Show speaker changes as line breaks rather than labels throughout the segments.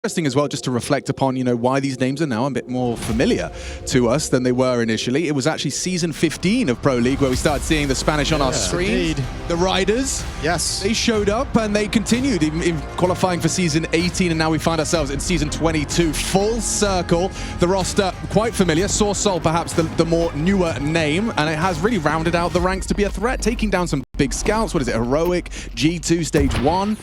interesting as well, just to reflect upon, you know, why these names are now a bit more familiar to us than they were initially. It was actually season 15 of Pro League where we started seeing the Spanish on our screen. The Riders,
yes,
they showed up and they continued in qualifying for season 18, and now we find ourselves in season 22. Full circle. The roster quite familiar. Sourcesol perhaps the more newer name, and it has really rounded out the ranks to be a threat, taking down some big scouts. What is it? Heroic, G2 stage 1.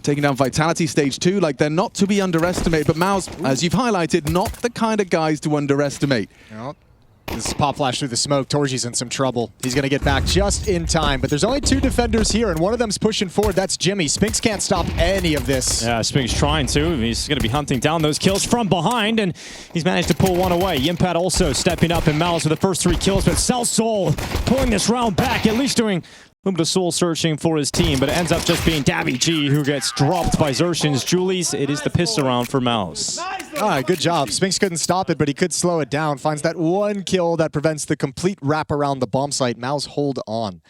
Taking down Vitality stage 2, like they're not to be underestimated. But MOUZ, as you've highlighted, not the kind of guys to underestimate.
Nope. This is Pop Flash through the smoke. Torgy's in some trouble. He's going to get back just in time. But there's only 2 defenders here, and one of them's pushing forward. That's Jimmy. Spinx can't stop any of this.
Yeah, Spinx trying to. He's going to be hunting down those kills from behind, and he's managed to pull one away. Yimpat also stepping up in MOUZ with the first 3 kills, but Soul pulling this round back, at least doing a little bit of soul searching for his team, but it ends up just being Davy G who gets dropped by Xerxion's Julies. It is the pistol round for MOUZ.
All right, good job. Spinx couldn't stop it, but he could slow it down. Finds that 1 kill that prevents the complete wrap around the bomb site. MOUZ hold on.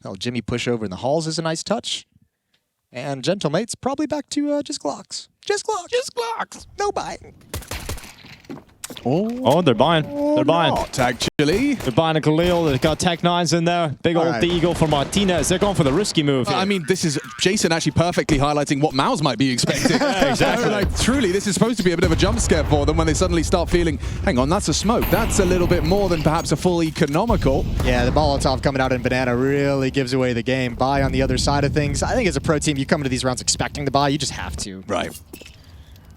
Well, Jimmy push over in the halls is a nice touch. And Gentlemate's probably back to just Glocks. Just Glocks. Just Glocks. No buying.
Oh, they're buying. They're buying.
Not actually.
They're buying a Khalil. They've got Tech 9s in there. Big old Deagle for Martinez. They're going for the risky move here.
I mean, this is Jason actually perfectly highlighting what MOUZ might be expecting.
Exactly.
Like, truly, this is supposed to be a bit of a jump scare for them when they suddenly start feeling, hang on, that's a smoke. That's a little bit more than perhaps a full economical.
Yeah, the Molotov coming out in Banana really gives away the game. Buy on the other side of things. I think as a pro team, you come into these rounds expecting to buy. You just have to.
Right.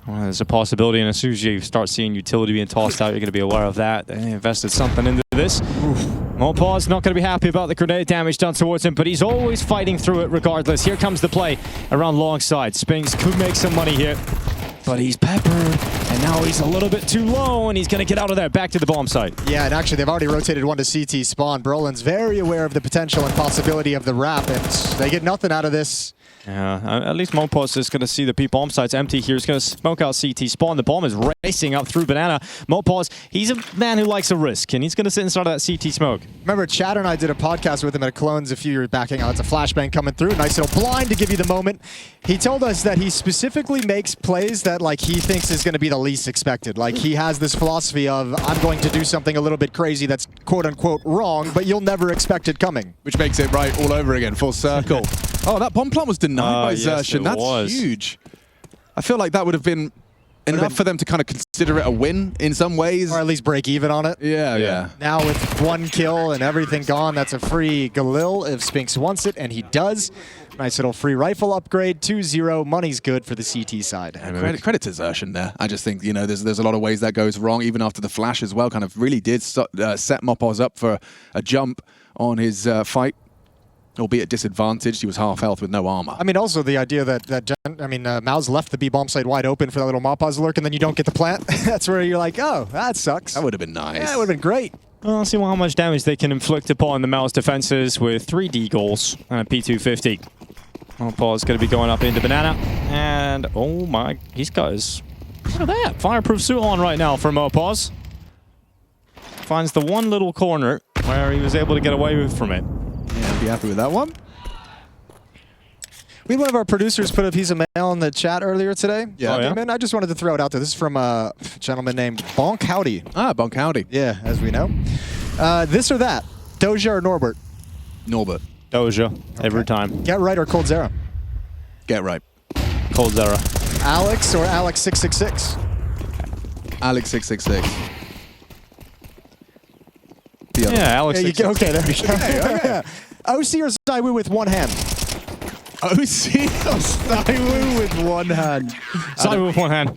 Well, there's a possibility, and as soon as you start seeing utility being tossed out, you're going to be aware of that. They invested something into this. MOUZ not going to be happy about the grenade damage done towards him, but he's always fighting through it regardless. Here comes the play around long side. Spinx could make some money here, but he's peppered, and now he's a little bit too low, and he's going to get out of there, back to the bomb site.
Yeah, and actually they've already rotated 1 to CT spawn. Brolin's very aware of the potential and possibility of the wrap, and they get nothing out of this.
Yeah, at least MOUZ is going to see the P bomb sites empty here. He's going to smoke out CT spawn. The bomb is racing up through Banana. MOUZ, he's a man who likes a risk, and he's going to sit inside of that CT smoke.
Remember, Chad and I did a podcast with him at Clones a few years back. It's a flashbang coming through. Nice little blind to give you the moment. He told us that he specifically makes plays that like he thinks is going to be the least expected. Like he has this philosophy of, I'm going to do something a little bit crazy that's quote-unquote wrong, but you'll never expect it coming.
Which makes it right all over again, full circle. Oh, that bomb plant was denied by Xerxion. That's huge. I feel like that would have been enough for them to kind of consider it a win in some ways.
Or at least break even on it.
Yeah.
Now with 1 kill and everything gone, that's a free Galil if Spinx wants it, and he does. Nice little free rifle upgrade, 2-0. Money's good for the CT side.
Credit to Xerxion there. I just think, you know, there's a lot of ways that goes wrong, even after the flash as well. Kind of really did set MOUZ up for a jump on his fight. Albeit disadvantaged, he was half health with no armor.
I mean, also the idea that MOUZ left the B bomb site wide open for that little Mopaz lurk, and then you don't get the plant. That's where you're like, oh, that sucks.
That would have been nice.
Yeah, that would have been great.
Well, let's see how much damage they can inflict upon the MOUZ defenses with 3 D-goals and a P250. MOUZ going to be going up into Banana, and oh my, he's got his, look at that, fireproof suit on right now for MOUZ. Finds the one little corner where he was able to get away from it.
Yeah, be happy with that one.
We had one of our producers put a piece of mail in the chat earlier today.
Yeah.
And I just wanted to throw it out there. This is from a gentleman named Bonk Howdy.
Ah, Bonk Howdy.
Yeah, as we know. This or that? Doja or Norbert?
Norbert.
Doja, every time.
Get right or Cold Zera?
Get right.
Cold Zera.
Alex or Alex 666?
Alex 666.
Yeah, Alex.
Yeah, okay, there we go. Okay. OC or Zaiwu with 1 hand?
OC or Zaiwu with 1 hand?
Zaiwu with 1 hand.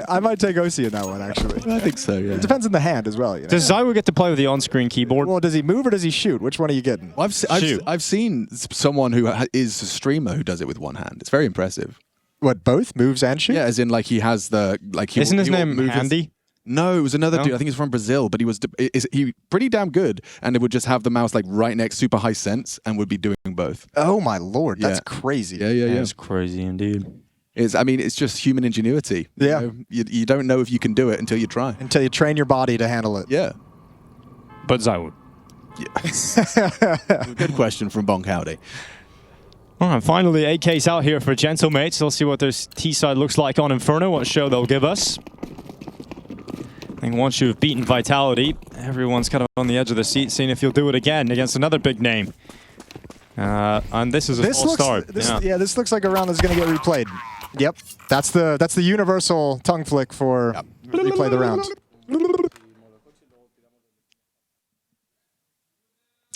I might take OC in that one, actually.
I think so, yeah.
It depends on the hand as well. You know?
Does Zaiwu get to play with the on-screen keyboard?
Well, does he move or does he shoot? Which one are you getting?
Well, I've seen someone who is a streamer who does it with 1 hand. It's very impressive.
What, both? Moves and shoot?
Yeah, as in like he has the...
Isn't his name Handy?
No, it was another dude. I think he's from Brazil, but he pretty damn good, and it would just have the mouse like right next, super high sense, and would be doing both.
Oh my lord, that's crazy.
Yeah.
That's crazy indeed.
I mean, it's just human ingenuity.
Yeah.
You don't know if you can do it until you try.
Until you train your body to handle it.
Yeah.
But Zaiwu.
Yeah. Good question from Bonk Howdy.
All right, finally, AK's out here for Gentlemates. Let's see what their T-side looks like on Inferno, what show they'll give us. I think once you've beaten Vitality, everyone's kind of on the edge of the seat, seeing if you'll do it again against another big name. And this is a false start.
Yeah, this looks like a round that's going to get replayed. Yep, that's the universal tongue flick for replay the round.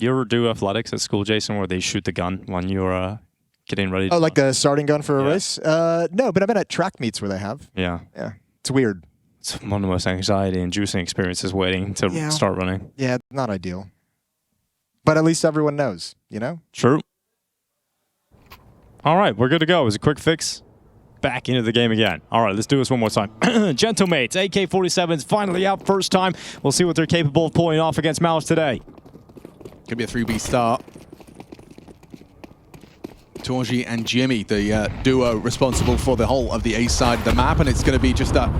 You ever do athletics at school, Jason, where they shoot the gun when you're getting ready to...
Oh, like the starting gun for a race? No, but I've been at track meets where they have.
Yeah.
Yeah, it's weird.
It's one of the most anxiety-inducing experiences waiting to start running.
Yeah, not ideal. But at least everyone knows, you know?
True. All right, we're good to go. It was a quick fix. Back into the game again. All right, let's do this one more time. Gentlemates, AK-47's finally out first time. We'll see what they're capable of pulling off against MOUZ today.
Could be a 3B start. Torji and Jimmy, the duo responsible for the whole of the A side of the map, and it's going to be just a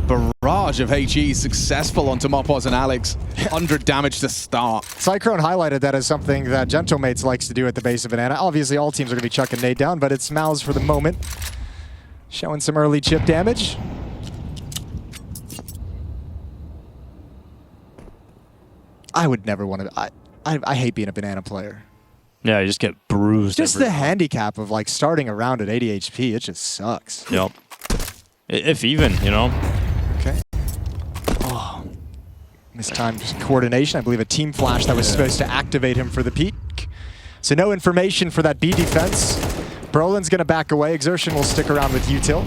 barrage of HE successful onto MOUZ and Alex. 100 damage to start.
Cyclone highlighted that as something that Gentlemates likes to do at the base of Banana. Obviously, all teams are going to be chucking nade down, but it's MOUZ for the moment. Showing some early chip damage. I would never want to... I hate being a Banana player.
Yeah, you just get bruised.
Just the handicap of like starting a round at 80 HP, it just sucks.
Yep. If even, you know.
Okay. Oh. Mistimed coordination. I believe a team flash that was supposed to activate him for the peak. So no information for that B defense. Brolin's going to back away. Exertion will stick around with Util.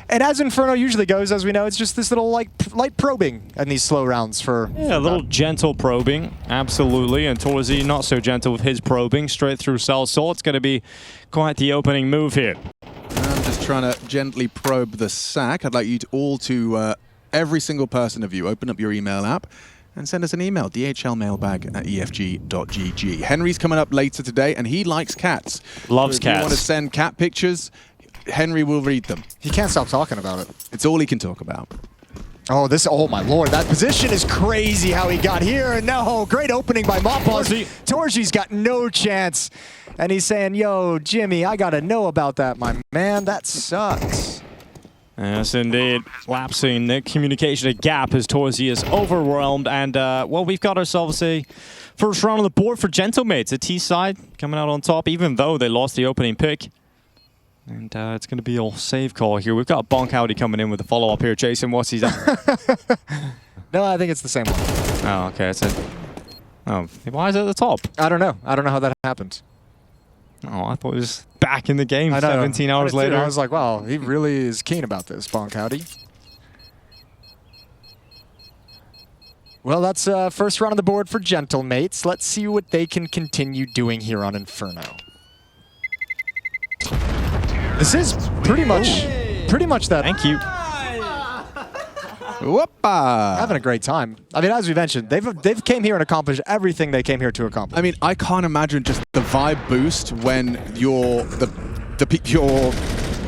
And as Inferno usually goes, as we know, it's just this little light probing in these slow rounds for...
Yeah, a little gentle probing, absolutely. And Torzi not so gentle with his probing, straight through Cell Soul. It's going to be quite the opening move here.
I'm just trying to gently probe the sack. I'd like you to all to, every single person of you, open up your email app and send us an email, dhlmailbag@efg.gg. Henry's coming up later today, and he likes cats.
Loves
so if
cats.
you want to send cat pictures, Henry will read them.
He can't stop talking about it.
It's all he can talk about.
Oh, oh my lord, that position is crazy how he got here. And no, great opening by MOUZ. Torji's got no chance. And he's saying, yo, Jimmy, I gotta know about that, my man. That sucks.
Yes, indeed. Lapsing the communication gap as Torzi is overwhelmed. And, well, we've got ourselves a first round on the board for Gentlemates. The T side coming out on top, even though they lost the opening pick. And it's going to be a save call here. We've got Bonk Howdy coming in with a follow-up here. Jason, what's he done?
No, I think it's the same one.
Oh, okay. It's oh, why is it at the top?
I don't know. I don't know how that happened.
Oh, I thought it was back in the game 17 hours later.
I was like, wow, he really is keen about this, Bonk Howdy. Well, that's first round on the board for Gentlemates. Let's see what they can continue doing here on Inferno. This is pretty much that.
Thank you.
Whoopa!
Having a great time. I mean, as we mentioned, they've came here and accomplished everything they came here to accomplish.
I mean, I can't imagine just the vibe boost when your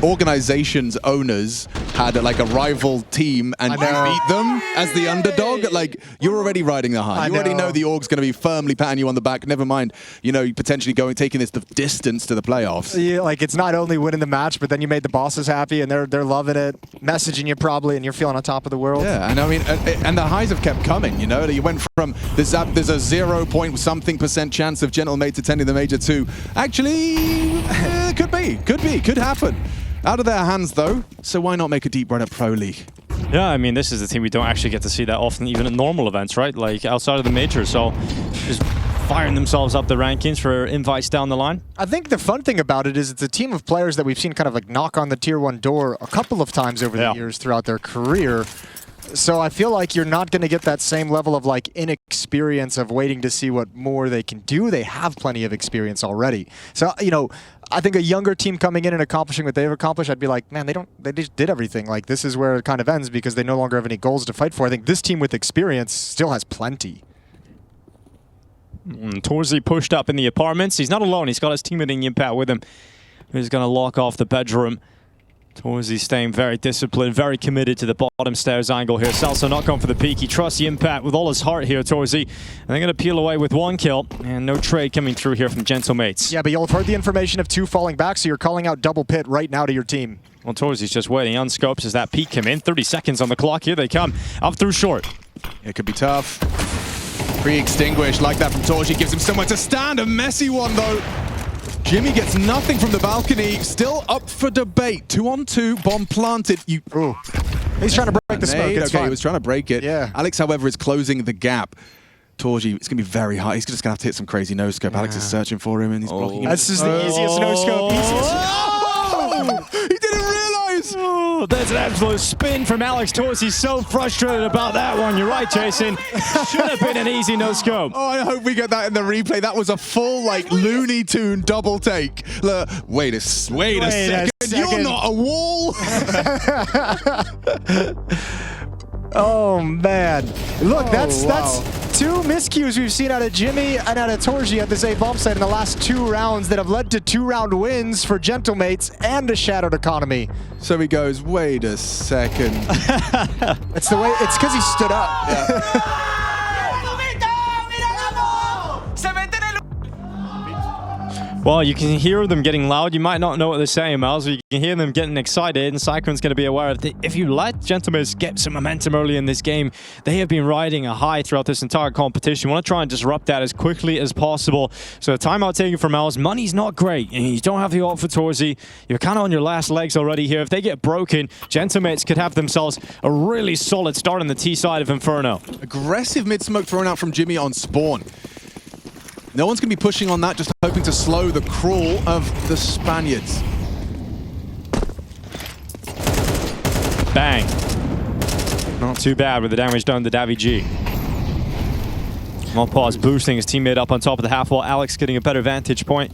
organization's owners had like a rival team and you beat them as the underdog. Like, you're already riding the high. You already know the org's going to be firmly patting you on the back. Never mind, you know, potentially taking this the distance to the playoffs.
Yeah, like, it's not only winning the match, but then you made the bosses happy and they're loving it, messaging you probably, and you're feeling on top of the world.
Yeah, and I mean, and the highs have kept coming. You know, you went from there's a 0.something% chance of Gentlemates attending the Major to actually could happen. Out of their hands, though, so why not make a deep run at Pro League?
Yeah, I mean, this is the thing we don't actually get to see that often, even at normal events, right? Like, outside of the major, so just firing themselves up the rankings for invites down the line.
I think the fun thing about it is it's a team of players that we've seen kind of like knock on the Tier 1 door a couple of times over the years throughout their career. So I feel like you're not going to get that same level of like inexperience of waiting to see what more they can do. They have plenty of experience already. So, you know, I think a younger team coming in and accomplishing what they've accomplished, I'd be like, man, they just did everything. Like, this is where it kind of ends because they no longer have any goals to fight for. I think this team with experience still has plenty.
Torzi pushed up in the apartments. He's not alone. He's got his teammate in Impact with him. He's going to lock off the bedroom. Torzy staying very disciplined, very committed to the bottom stairs angle here. Salso not going for the peak. He trusts the impact with all his heart here, Torzy. And they're going to peel away with 1 kill. And no trade coming through here from Gentlemates.
Yeah, but you'll have heard the information of 2 falling back, so you're calling out double pit right now to your team.
Well, Torzy's just waiting. Unscopes as that peak come in. 30 seconds on the clock. Here they come. Up through short.
It could be tough. Pre-extinguished like that from Torzy gives him somewhere to stand. A messy one, though. Jimmy gets nothing from the balcony. Still up for debate. 2-on-2, bomb planted.
Ooh. He's trying to break the smoke. It's
okay,
fine.
he was trying to break it.
Yeah.
Alex, however, is closing the gap. Torzy, it's going to be very hard. He's just going to have to hit some crazy no-scope. Yeah. Alex is searching for him, and he's blocking him.
That's just the easiest no-scope.
He didn't realize!
Oh, there's an absolute spin from Alex Torzy. So frustrated about that one. You're right, Jason. Should have been an easy no-scope.
Oh, I hope we get that in the replay. That was a full, like, Looney Tune double take. Look, wait a second. You're not a wall!
Oh, man. Look, that's 2 miscues we've seen out of Jimmy and out of Torzy at this A bomb site in the last 2 rounds that have led to 2-round wins for Gentlemates and a Shadowed economy.
So he goes, wait a second.
It's the way, it's because he stood up.
Yeah.
Well, you can hear them getting loud. You might not know what they're saying, Miles. You can hear them getting excited, and Cyclone's going to be aware of it. If you let Gentlemates get some momentum early in this game, they have been riding a high throughout this entire competition. You want to try and disrupt that as quickly as possible. So a timeout taken from Miles. Money's not great, and you don't have the ult for Torzy. You're kind of on your last legs already here. If they get broken, Gentlemates could have themselves a really solid start on the T side of Inferno.
Aggressive mid-smoke thrown out from Jimmy on spawn. No one's going to be pushing on that, just hoping to slow the crawl of the Spaniards.
Bang. Not too bad with the damage done to Davi G. MOUZ boosting his teammate up on top of the half wall. Alex getting a better vantage point.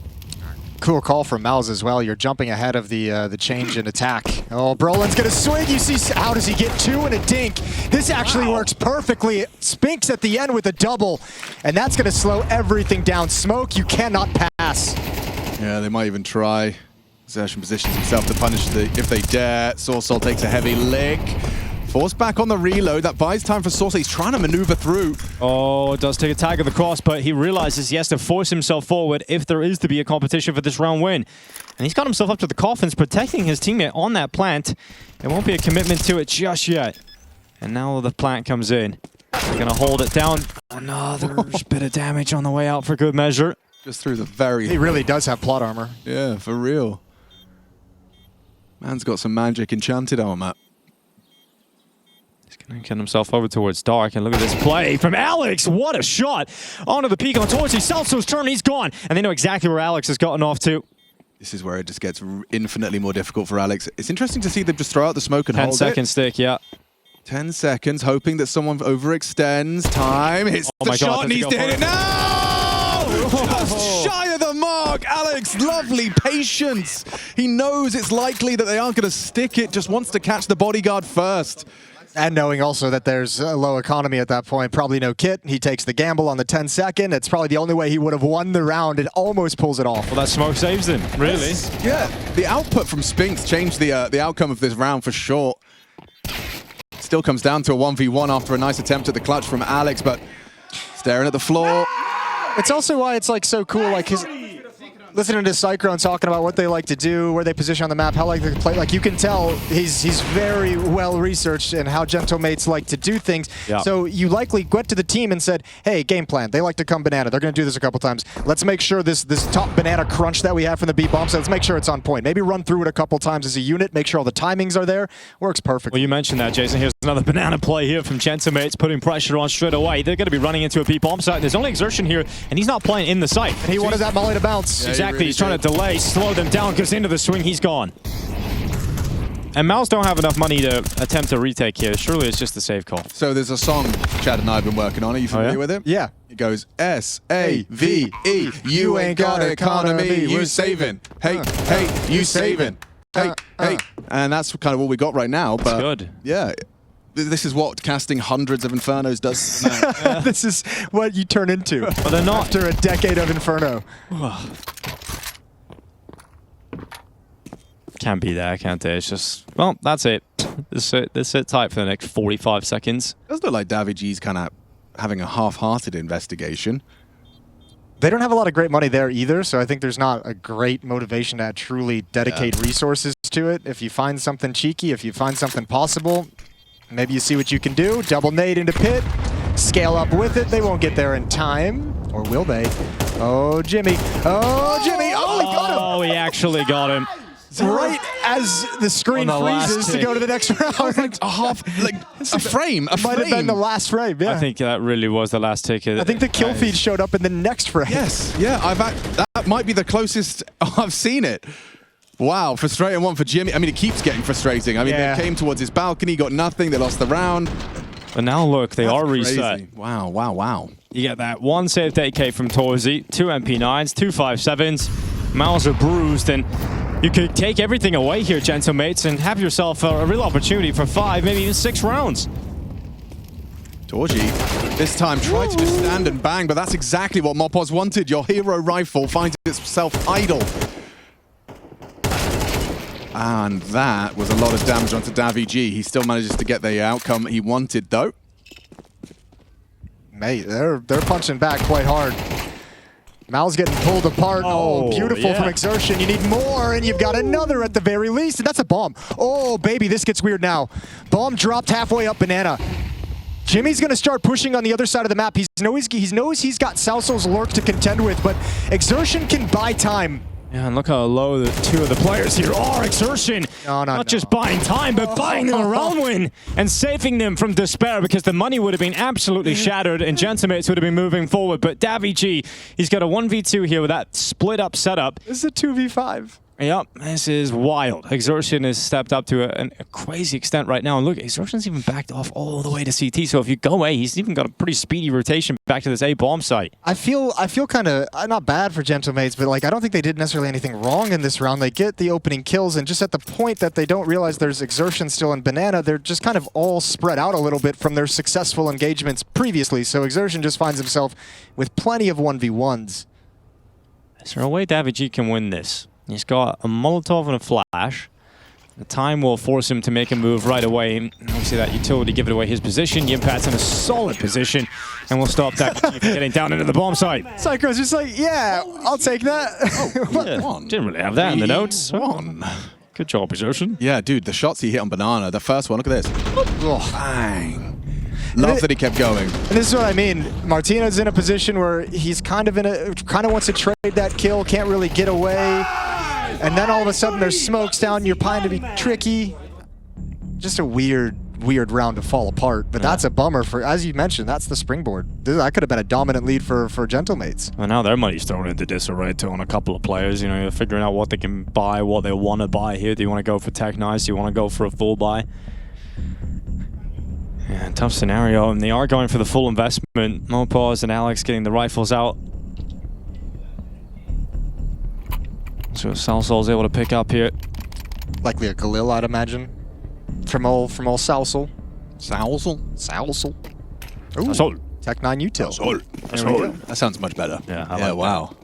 Cool call from MOUZ as well. You're jumping ahead of the change in attack. Oh, Brolin's gonna swing. You see, how does he get 2 in a dink? This actually works perfectly. Spinks at the end with a double, and that's gonna slow everything down. Smoke, you cannot pass.
Yeah, they might even try. Xertion positions himself to punish if they dare. Sourcel takes a heavy lick. Forced back on the reload. That buys time for Sourcel. He's trying to maneuver through.
Oh, it does take a tag of the cross, but he realizes he has to force himself forward if there is to be a competition for this round win. And he's got himself up to the coffins, protecting his teammate on that plant. There won't be a commitment to it just yet. And now the plant comes in. They're going to hold it down. Another bit of damage on the way out for good measure.
Just through the very...
He really does have plot armor.
Yeah, for real. Man's got some magic enchanted armor.
He's going to get himself over towards Dark, and look at this play from Alex. What a shot. Onto the peak on Torzy. Salso's turn, he's gone. And they know exactly where Alex has gotten off to.
This is where it just gets infinitely more difficult for Alex. It's interesting to see them just throw out the smoke and hold it.
10-second stick, yeah.
10 seconds, hoping that someone overextends. Time, hits the shot, needs to hit it now! Just shy of the mark! Alex, lovely patience. He knows it's likely that they aren't going to stick it, just wants to catch the bodyguard first.
And knowing also that there's a low economy at that point, probably no kit. He takes the gamble on the 10-second. It's probably the only way he would have won the round. It almost pulls it off.
Well, that smoke saves him, really.
Yeah, the output from Spinks changed the outcome of this round for sure. Still comes down to a 1v1 after a nice attempt at the clutch from Alex, but staring at the floor.
It's also why it's like so cool, like listening to Cyclone talking about what they like to do, where they position on the map, how like they play. Like you can tell he's very well researched in how Gentlemates like to do things.
Yeah.
So you likely went to the team and said, hey, game plan. They like to come banana. They're going to do this a couple times. Let's make sure this top banana crunch that we have from the B bomb, so let's make sure it's on point. Maybe run through it a couple times as a unit, make sure all the timings are there. Works perfect.
Well, you mentioned that, Jason. Here's another banana play here from Gentlemates, putting pressure on straight away. They're going to be running into a B bomb site. There's only Exertion here, and he's not playing in the site.
And he wanted that molly to bounce.
Yeah,
exactly.
really
He's trying to delay, slow them down, goes into the swing, he's gone. And MOUZ don't have enough money to attempt a retake here. Surely it's just a safe call.
So there's a song Chad and I have been working on. Are you familiar with it?
Yeah.
It goes S-A-V-E. You ain't got economy, you saving. Hey, hey, you saving. Hey, hey. And that's kind of all we got right now. But
good.
Yeah. This is what casting hundreds of Infernos does.
This is what you turn into.
But they're not.
After a decade of Inferno.
Can't be there, can't they? It's just, well, that's it. This sit tight for the next 45 seconds.
It does look like davidji's kind of having a half-hearted investigation.
They don't have a lot of great money there either, so I think there's not a great motivation to truly dedicate resources to it. If you find something cheeky, if you find something possible, maybe you see what you can do. Double nade into pit, scale up with it. They won't get there in time, or will they? Oh, Jimmy. Oh, Jimmy. Oh, he got him.
Oh, he actually got him.
Right as the screen freezes to go to the next round.
Like a frame.
Might have been the last frame, yeah.
I think that really was the last ticket.
I think the kill feed showed up in the next frame.
Yes, yeah, that might be the closest I've seen it. Wow, frustrating one for Jimmy. I mean, it keeps getting frustrating. I mean, They came towards his balcony, got nothing, they lost the round.
But now look, they are reset.
Crazy. Wow, wow, wow.
You get that one saved 8K from Torzi, 2 MP9s, 2 5.7s. MOUZ are bruised, and you could take everything away here, gentlemates, and have yourself a real opportunity for 5, maybe even 6 rounds.
Torji, this time tried to just stand and bang, but that's exactly what MOUZ wanted. Your hero rifle finds itself idle. And that was a lot of damage onto davidji. He still manages to get the outcome he wanted, though.
Mate, they're punching back quite hard. MOUZ getting pulled apart. Oh, beautiful from Exertion. You need more, and you've got another at the very least, and that's a bomb. Oh, baby, this gets weird now. Bomb dropped halfway up Banana. Jimmy's going to start pushing on the other side of the map. He knows he's got Salso's lurk to contend with, but Exertion can buy time.
Yeah, and look how low the 2 of the players here are. Exertion, not just buying time, but buying them a round win and saving them from despair, because the money would have been absolutely shattered and gentlemates would have been moving forward. But davidji, he's got a 1v2 here with that split up setup.
This is a 2v5.
Yep, this is wild. Exertion has stepped up to a crazy extent right now. And look, Exertion's even backed off all the way to CT. So if you go A, he's even got a pretty speedy rotation back to this A bomb site.
I feel kind of not bad for gentlemates, but like I don't think they did necessarily anything wrong in this round. They get the opening kills, and just at the point that they don't realize there's Exertion still in Banana, they're just kind of all spread out a little bit from their successful engagements previously. So Exertion just finds himself with plenty of 1v1s.
Is there a way davidji can win this? He's got a Molotov and a flash. The time will force him to make a move right away. And obviously that utility giving away his position. Yimpat's in a solid position, and we'll stop that from getting down into the bomb site.
Psycho's just like, yeah, I'll take that.
Yeah, didn't really have that in the notes. Good job, Exertion.
Yeah, dude, the shots he hit on Banana, the first one, look at this. Oh, bang. Love that he kept going.
And this is what I mean. Martina's in a position where he's kind of wants to trade that kill, can't really get away. And then all of a sudden there's smokes down, you're trying to be tricky. Just a weird round to fall apart. But that's a bummer for, as you mentioned, that's the springboard. That could have been a dominant lead for gentlemates.
Well, now their money's thrown into disarray too on a couple of players. You know, you're figuring out what they can buy, what they want to buy here. Do you want to go for Tech Nice? Do you want to go for a full buy? Yeah, tough scenario, and they are going for the full investment. MOUZ and Alex getting the rifles out. So Salsol's able to pick up here.
Likely a Galil, I'd imagine. From all Salsol.
Salsol?
Ooh, Tech 9 util.
That sounds much better.
Yeah, I like
wow.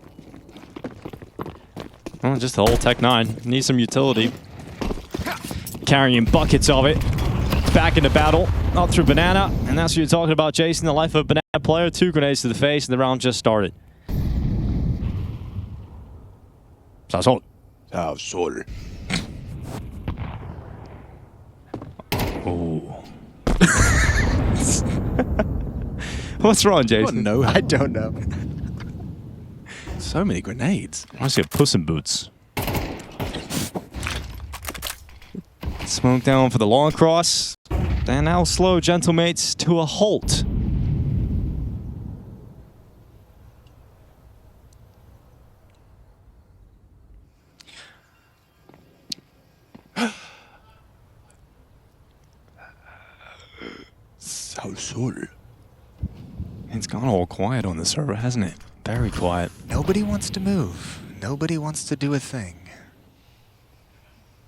Well, just the whole Tech 9. Needs some utility. Carrying buckets of it. Back into battle. Up through Banana. And that's what you're talking about, Jason. The life of a Banana player. 2 grenades to the face, and the round just started. Salsol. Oh. What's wrong, Jason?
I don't know.
So many grenades.
I see Puss in Boots. Smoke down for the long cross. And now slow gentlemates to a halt.
Salsol.
It's gone all quiet on the server, hasn't it? Very quiet.
Nobody wants to move. Nobody wants to do a thing.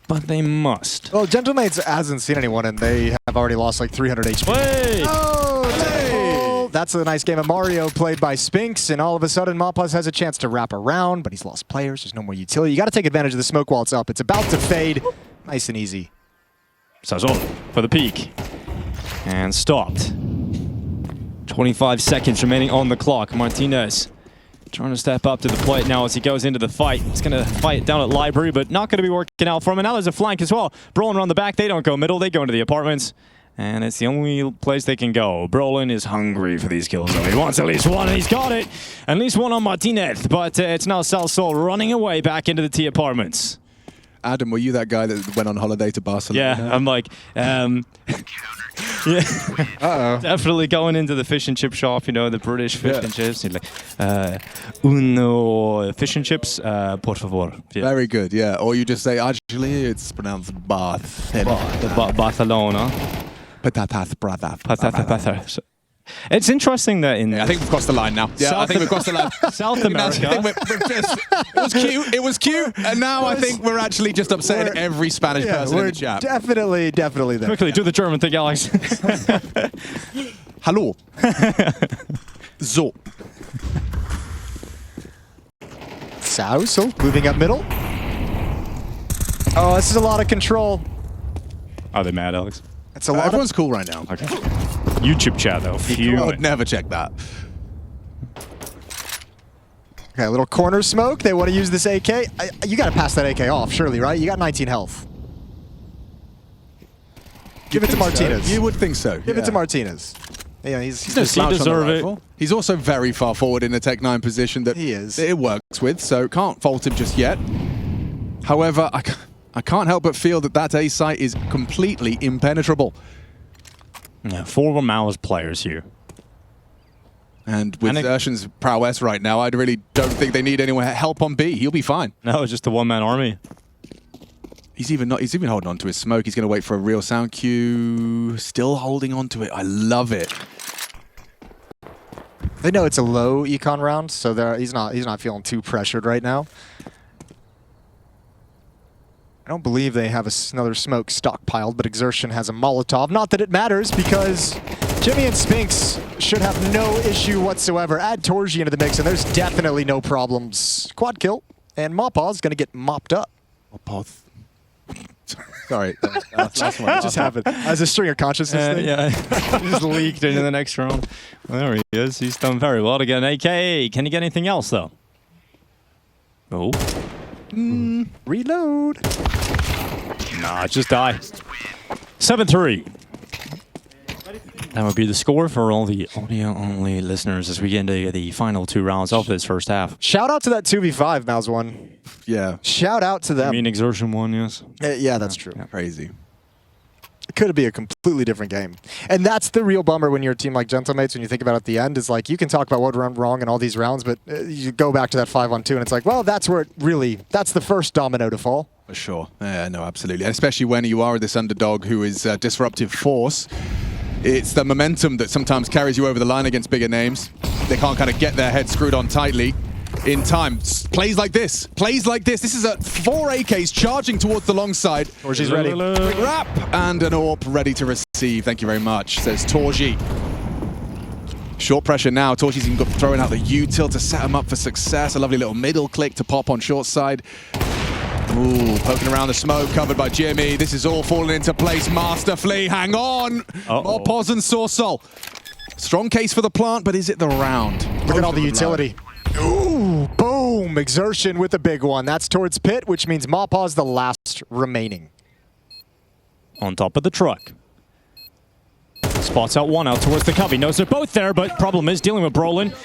But they must.
Well, gentlemates hasn't seen anyone, and they have already lost like 300 HP.
Hey!
Oh, That's a nice game of Mario played by Spinks, and all of a sudden MOUZ has a chance to wrap around, but he's lost players. There's no more utility. You got to take advantage of the smoke while it's up. It's about to fade. Nice and easy.
Sazon for the peak. And stopped. 25 seconds remaining on the clock. Martinez trying to step up to the plate now as he goes into the fight. He's going to fight down at Library, but not going to be working out for him. And now there's a flank as well. Brolin around the back. They don't go middle. They go into the apartments. And it's the only place they can go. Brolin is hungry for these kills, though. He wants at least one, and he's got it. At least one on Martinez, but it's now Salsol running away back into the T apartments.
Adam, were you that guy that went on holiday to Barcelona?
Yeah, I'm like, yeah. Definitely going into the fish and chip shop, you know, the British fish and chips. You're like, uno fish and chips, por favor. Yeah.
Very good, yeah. Or you just say, actually, it's pronounced
Barcelona.
Patatas, brother.
Patatas. It's interesting that in...
I think we've crossed the line now. Yeah, I think we've crossed the line.
South America.
It was cute, and now I think we're actually just upsetting every Spanish person in the chat.
Definitely there.
Quickly, do the German thing, Alex.
Hallo. So.
Sausel moving up middle. Oh, this is a lot of control.
Are they mad, Alex?
It's a lot.
Everyone's cool right now.
Okay. YouTube chat, though.
I would never check that.
Okay, a little corner smoke. They want to use this AK. You got to pass that AK off, surely, right? You got 19 health. Give it to Martinez.
So. You would think so.
Give it to Martinez. Yeah, he's
no slouch on the rifle. He's also very far forward in the Tech 9 position that it works with, so can't fault him just yet. However, I can't help but feel that that A site is completely impenetrable.
Yeah, 4 MOUZ players here.
And with Zershan's prowess right now, I really don't think they need any help on B. He'll be fine.
No, it's just a one-man army.
He's even holding on to his smoke. He's going to wait for a real sound cue. Still holding on to it. I love it.
They know it's a low econ round, so he's not feeling too pressured right now. I don't believe they have another smoke stockpiled, but Exertion has a Molotov. Not that it matters, because Jimmy and Spinks should have no issue whatsoever. Add Torji into the mix, and there's definitely no problems. Quad kill, and MOUZ is going to get mopped up.
MOUZ. Sorry. That's
it just happened. As a string of consciousness thing.
Yeah, just leaked into the next round. Well, there he is. He's done very well to get an AK. Can he get anything else, though? Oh.
Reload.
Nah, just die. 7-3. That would be the score for all the audio-only listeners as we get into the final 2 rounds of this first half.
Shout out to that 2v5 MOUZ one.
Yeah.
Shout out to them.
I mean, Exertion won, yes.
Yeah, that's true.
Yeah, crazy.
It could be a completely different game. And that's the real bummer when you're a team like Gentlemates, when you think about it at the end, is like, you can talk about what went wrong in all these rounds, but you go back to that 5-on-2 and it's like, well, that's where it really, that's the first domino to fall.
For sure. Yeah, no, absolutely. And especially when you are this underdog who is a disruptive force. It's the momentum that sometimes carries you over the line against bigger names. They can't kind of get their head screwed on tightly in time. Plays like this. Plays like this. This is a 4 AKs charging towards the long side.
Torji's ready.
Quick wrap. And an AWP ready to receive. Thank you very much, says Torji. Short pressure now. Torji's even got throwing out the util to set him up for success. A lovely little middle click to pop on short side. Ooh, poking around the smoke, covered by Jimmy. This is all falling into place masterfully. Hang on. MOUZ and Sorsol. Strong case for the plant, but is it the round?
Look at all the utility. Ooh, boom. Exertion with a big one. That's towards pit, which means MOUZ the last remaining.
On top of the truck. Spots out one out towards the cubby. Knows they're both there, but problem is dealing with Brolin.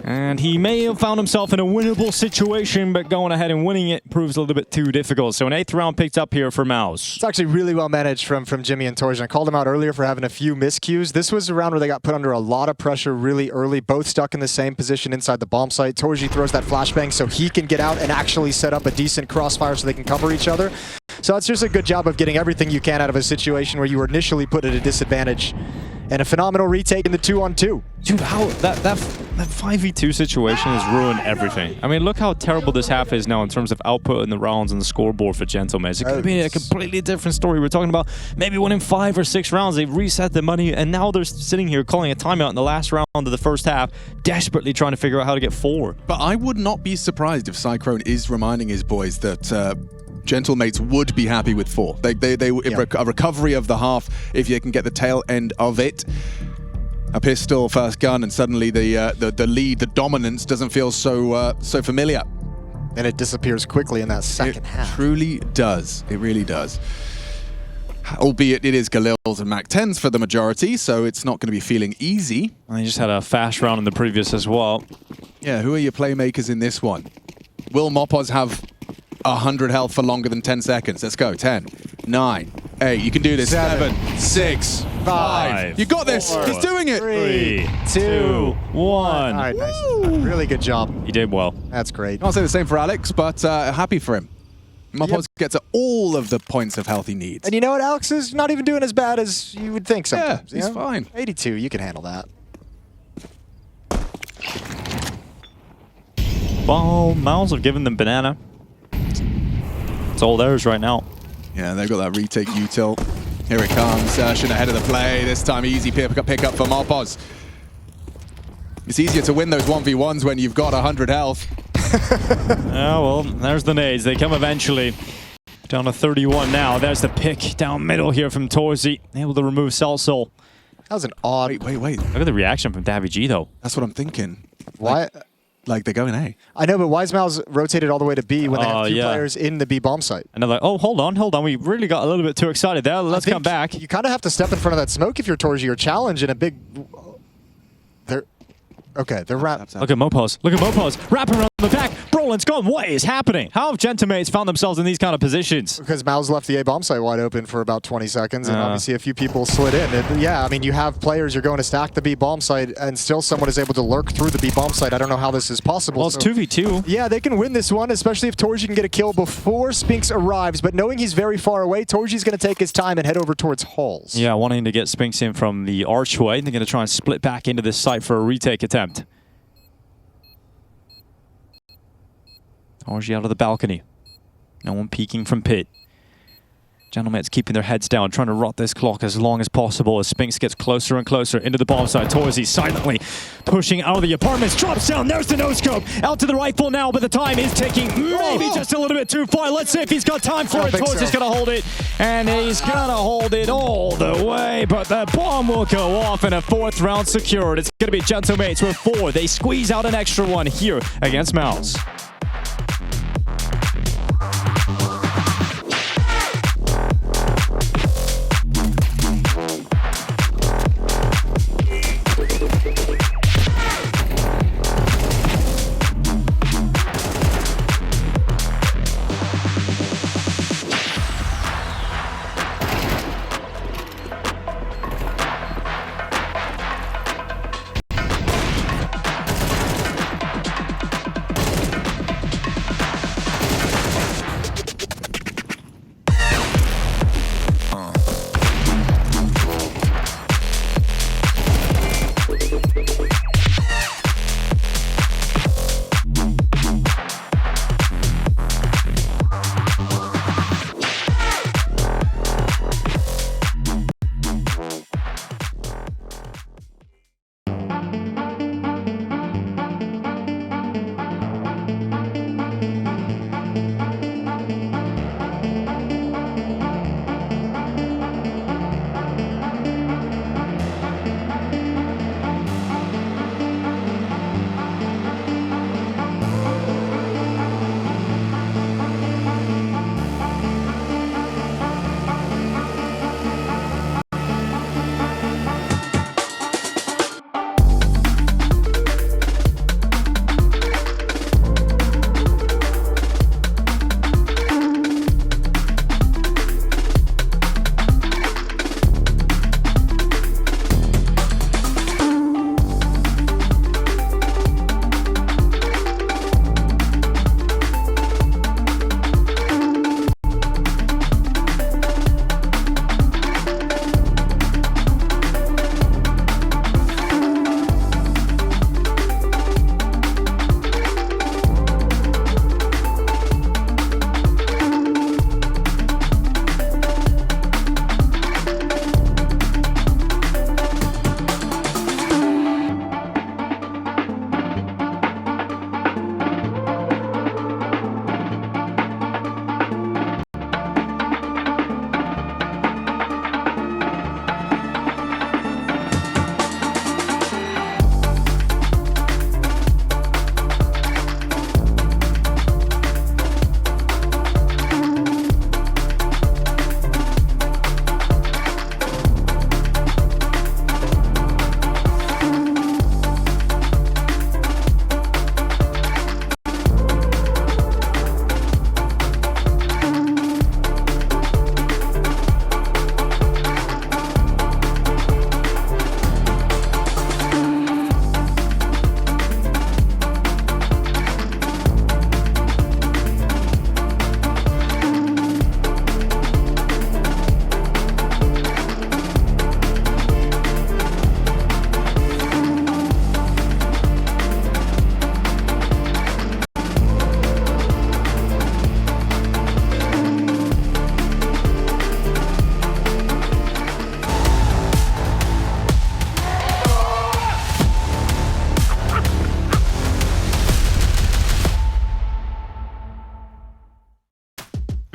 And he may have found himself in a winnable situation, but going ahead and winning it proves a little bit too difficult. So an 8th round picked up here for MOUZ.
It's actually really well managed from Jimmy and Torji. I called him out earlier for having a few miscues. This was a round where they got put under a lot of pressure really early, both stuck in the same position inside the bomb site. Torji throws that flashbang so he can get out and actually set up a decent crossfire so they can cover each other. So it's just a good job of getting everything you can out of a situation where you were initially put at a disadvantage. and a phenomenal retake in the 2-on-2.
Dude, how that 5v2 situation has ruined everything. I mean, look how terrible this half is now in terms of output in the rounds and the scoreboard for Gentlemates. It could be a completely different story. We're talking about maybe winning 5 or 6 rounds. They've reset the money, and now they're sitting here calling a timeout in the last round of the first half, desperately trying to figure out how to get 4.
But I would not be surprised if Cyclone is reminding his boys that Gentlemates would be happy with 4. A recovery of the half, if you can get the tail end of it. A pistol, first gun, and suddenly the lead, the dominance doesn't feel so familiar.
And it disappears quickly in that second half.
It truly does. It really does. Albeit it is Galils and Mac-10s for the majority, so it's not going to be feeling easy.
And they just had a fast round in the previous as well.
Yeah, who are your playmakers in this one? Will Mopoz have 100 health for longer than 10 seconds? Let's go. 10, 9, 8. You can do this. 7, 6, 5. You got this.
4,
He's doing it.
3, 2, 1.
All right, nice. Really good job.
He did well.
That's great.
I'll say the same for Alex, but happy for him. Mopoz gets all of the points of health he needs.
And you know what? Alex is not even doing as bad as you would think sometimes.
Yeah, he's fine.
82, you can handle that.
Well, MOUZ have given them banana. It's all theirs right now.
Yeah, they've got that retake util. Here it comes. Shin ahead of the play. This time easy pick up for Mopoz. It's easier to win those 1v1s when you've got 100 health.
Yeah, well, there's the nades. They come eventually. Down to 31 now. There's the pick down middle here from Torzi. Able to remove Cell.
That was an odd...
Wait.
Look at the reaction from Davy G, though.
That's what I'm thinking.
Why?
Like they're going A.
I know, but why is MOUZ rotated all the way to B when they have 2 players in the B bomb site?
And they're like, oh, hold on. We really got a little bit too excited there. Let's come back.
You kind of have to step in front of that smoke if you're Torzi or challenge in a big... They're wrapped.
Look at Mopoz. Wrap around the back. Brolin's gone. What is happening? How have Gentlemates found themselves in these kind of positions?
Because MOUZ left the A bomb site wide open for about 20 seconds, and obviously a few people slid in. Yeah, I mean, you have players, you're going to stack the B bomb site, and still someone is able to lurk through the B bomb site. I don't know how this is possible.
Well, it's 2v2.
Yeah, they can win this one, especially if Torji can get a kill before Spinks arrives. But knowing he's very far away, Torji's going to take his time and head over towards Halls.
Yeah, wanting to get Spinks in from the archway. They're going to try and split back into this site for a retake attempt. Torji out of the balcony. No one peeking from pit. Gentlemates keeping their heads down, trying to rot this clock as long as possible as Spinks gets closer and closer into the bomb site. Torzi silently pushing out of the apartments, drops down, there's the no-scope. Out to the rifle now, but the time is ticking maybe just a little bit too far. Let's see if he's got time for it. Torzi's going to hold it, and he's going to hold it all the way, but the bomb will go off and a 4th round secured. It's going to be Gentlemates with 4. They squeeze out an extra one here against MOUZ.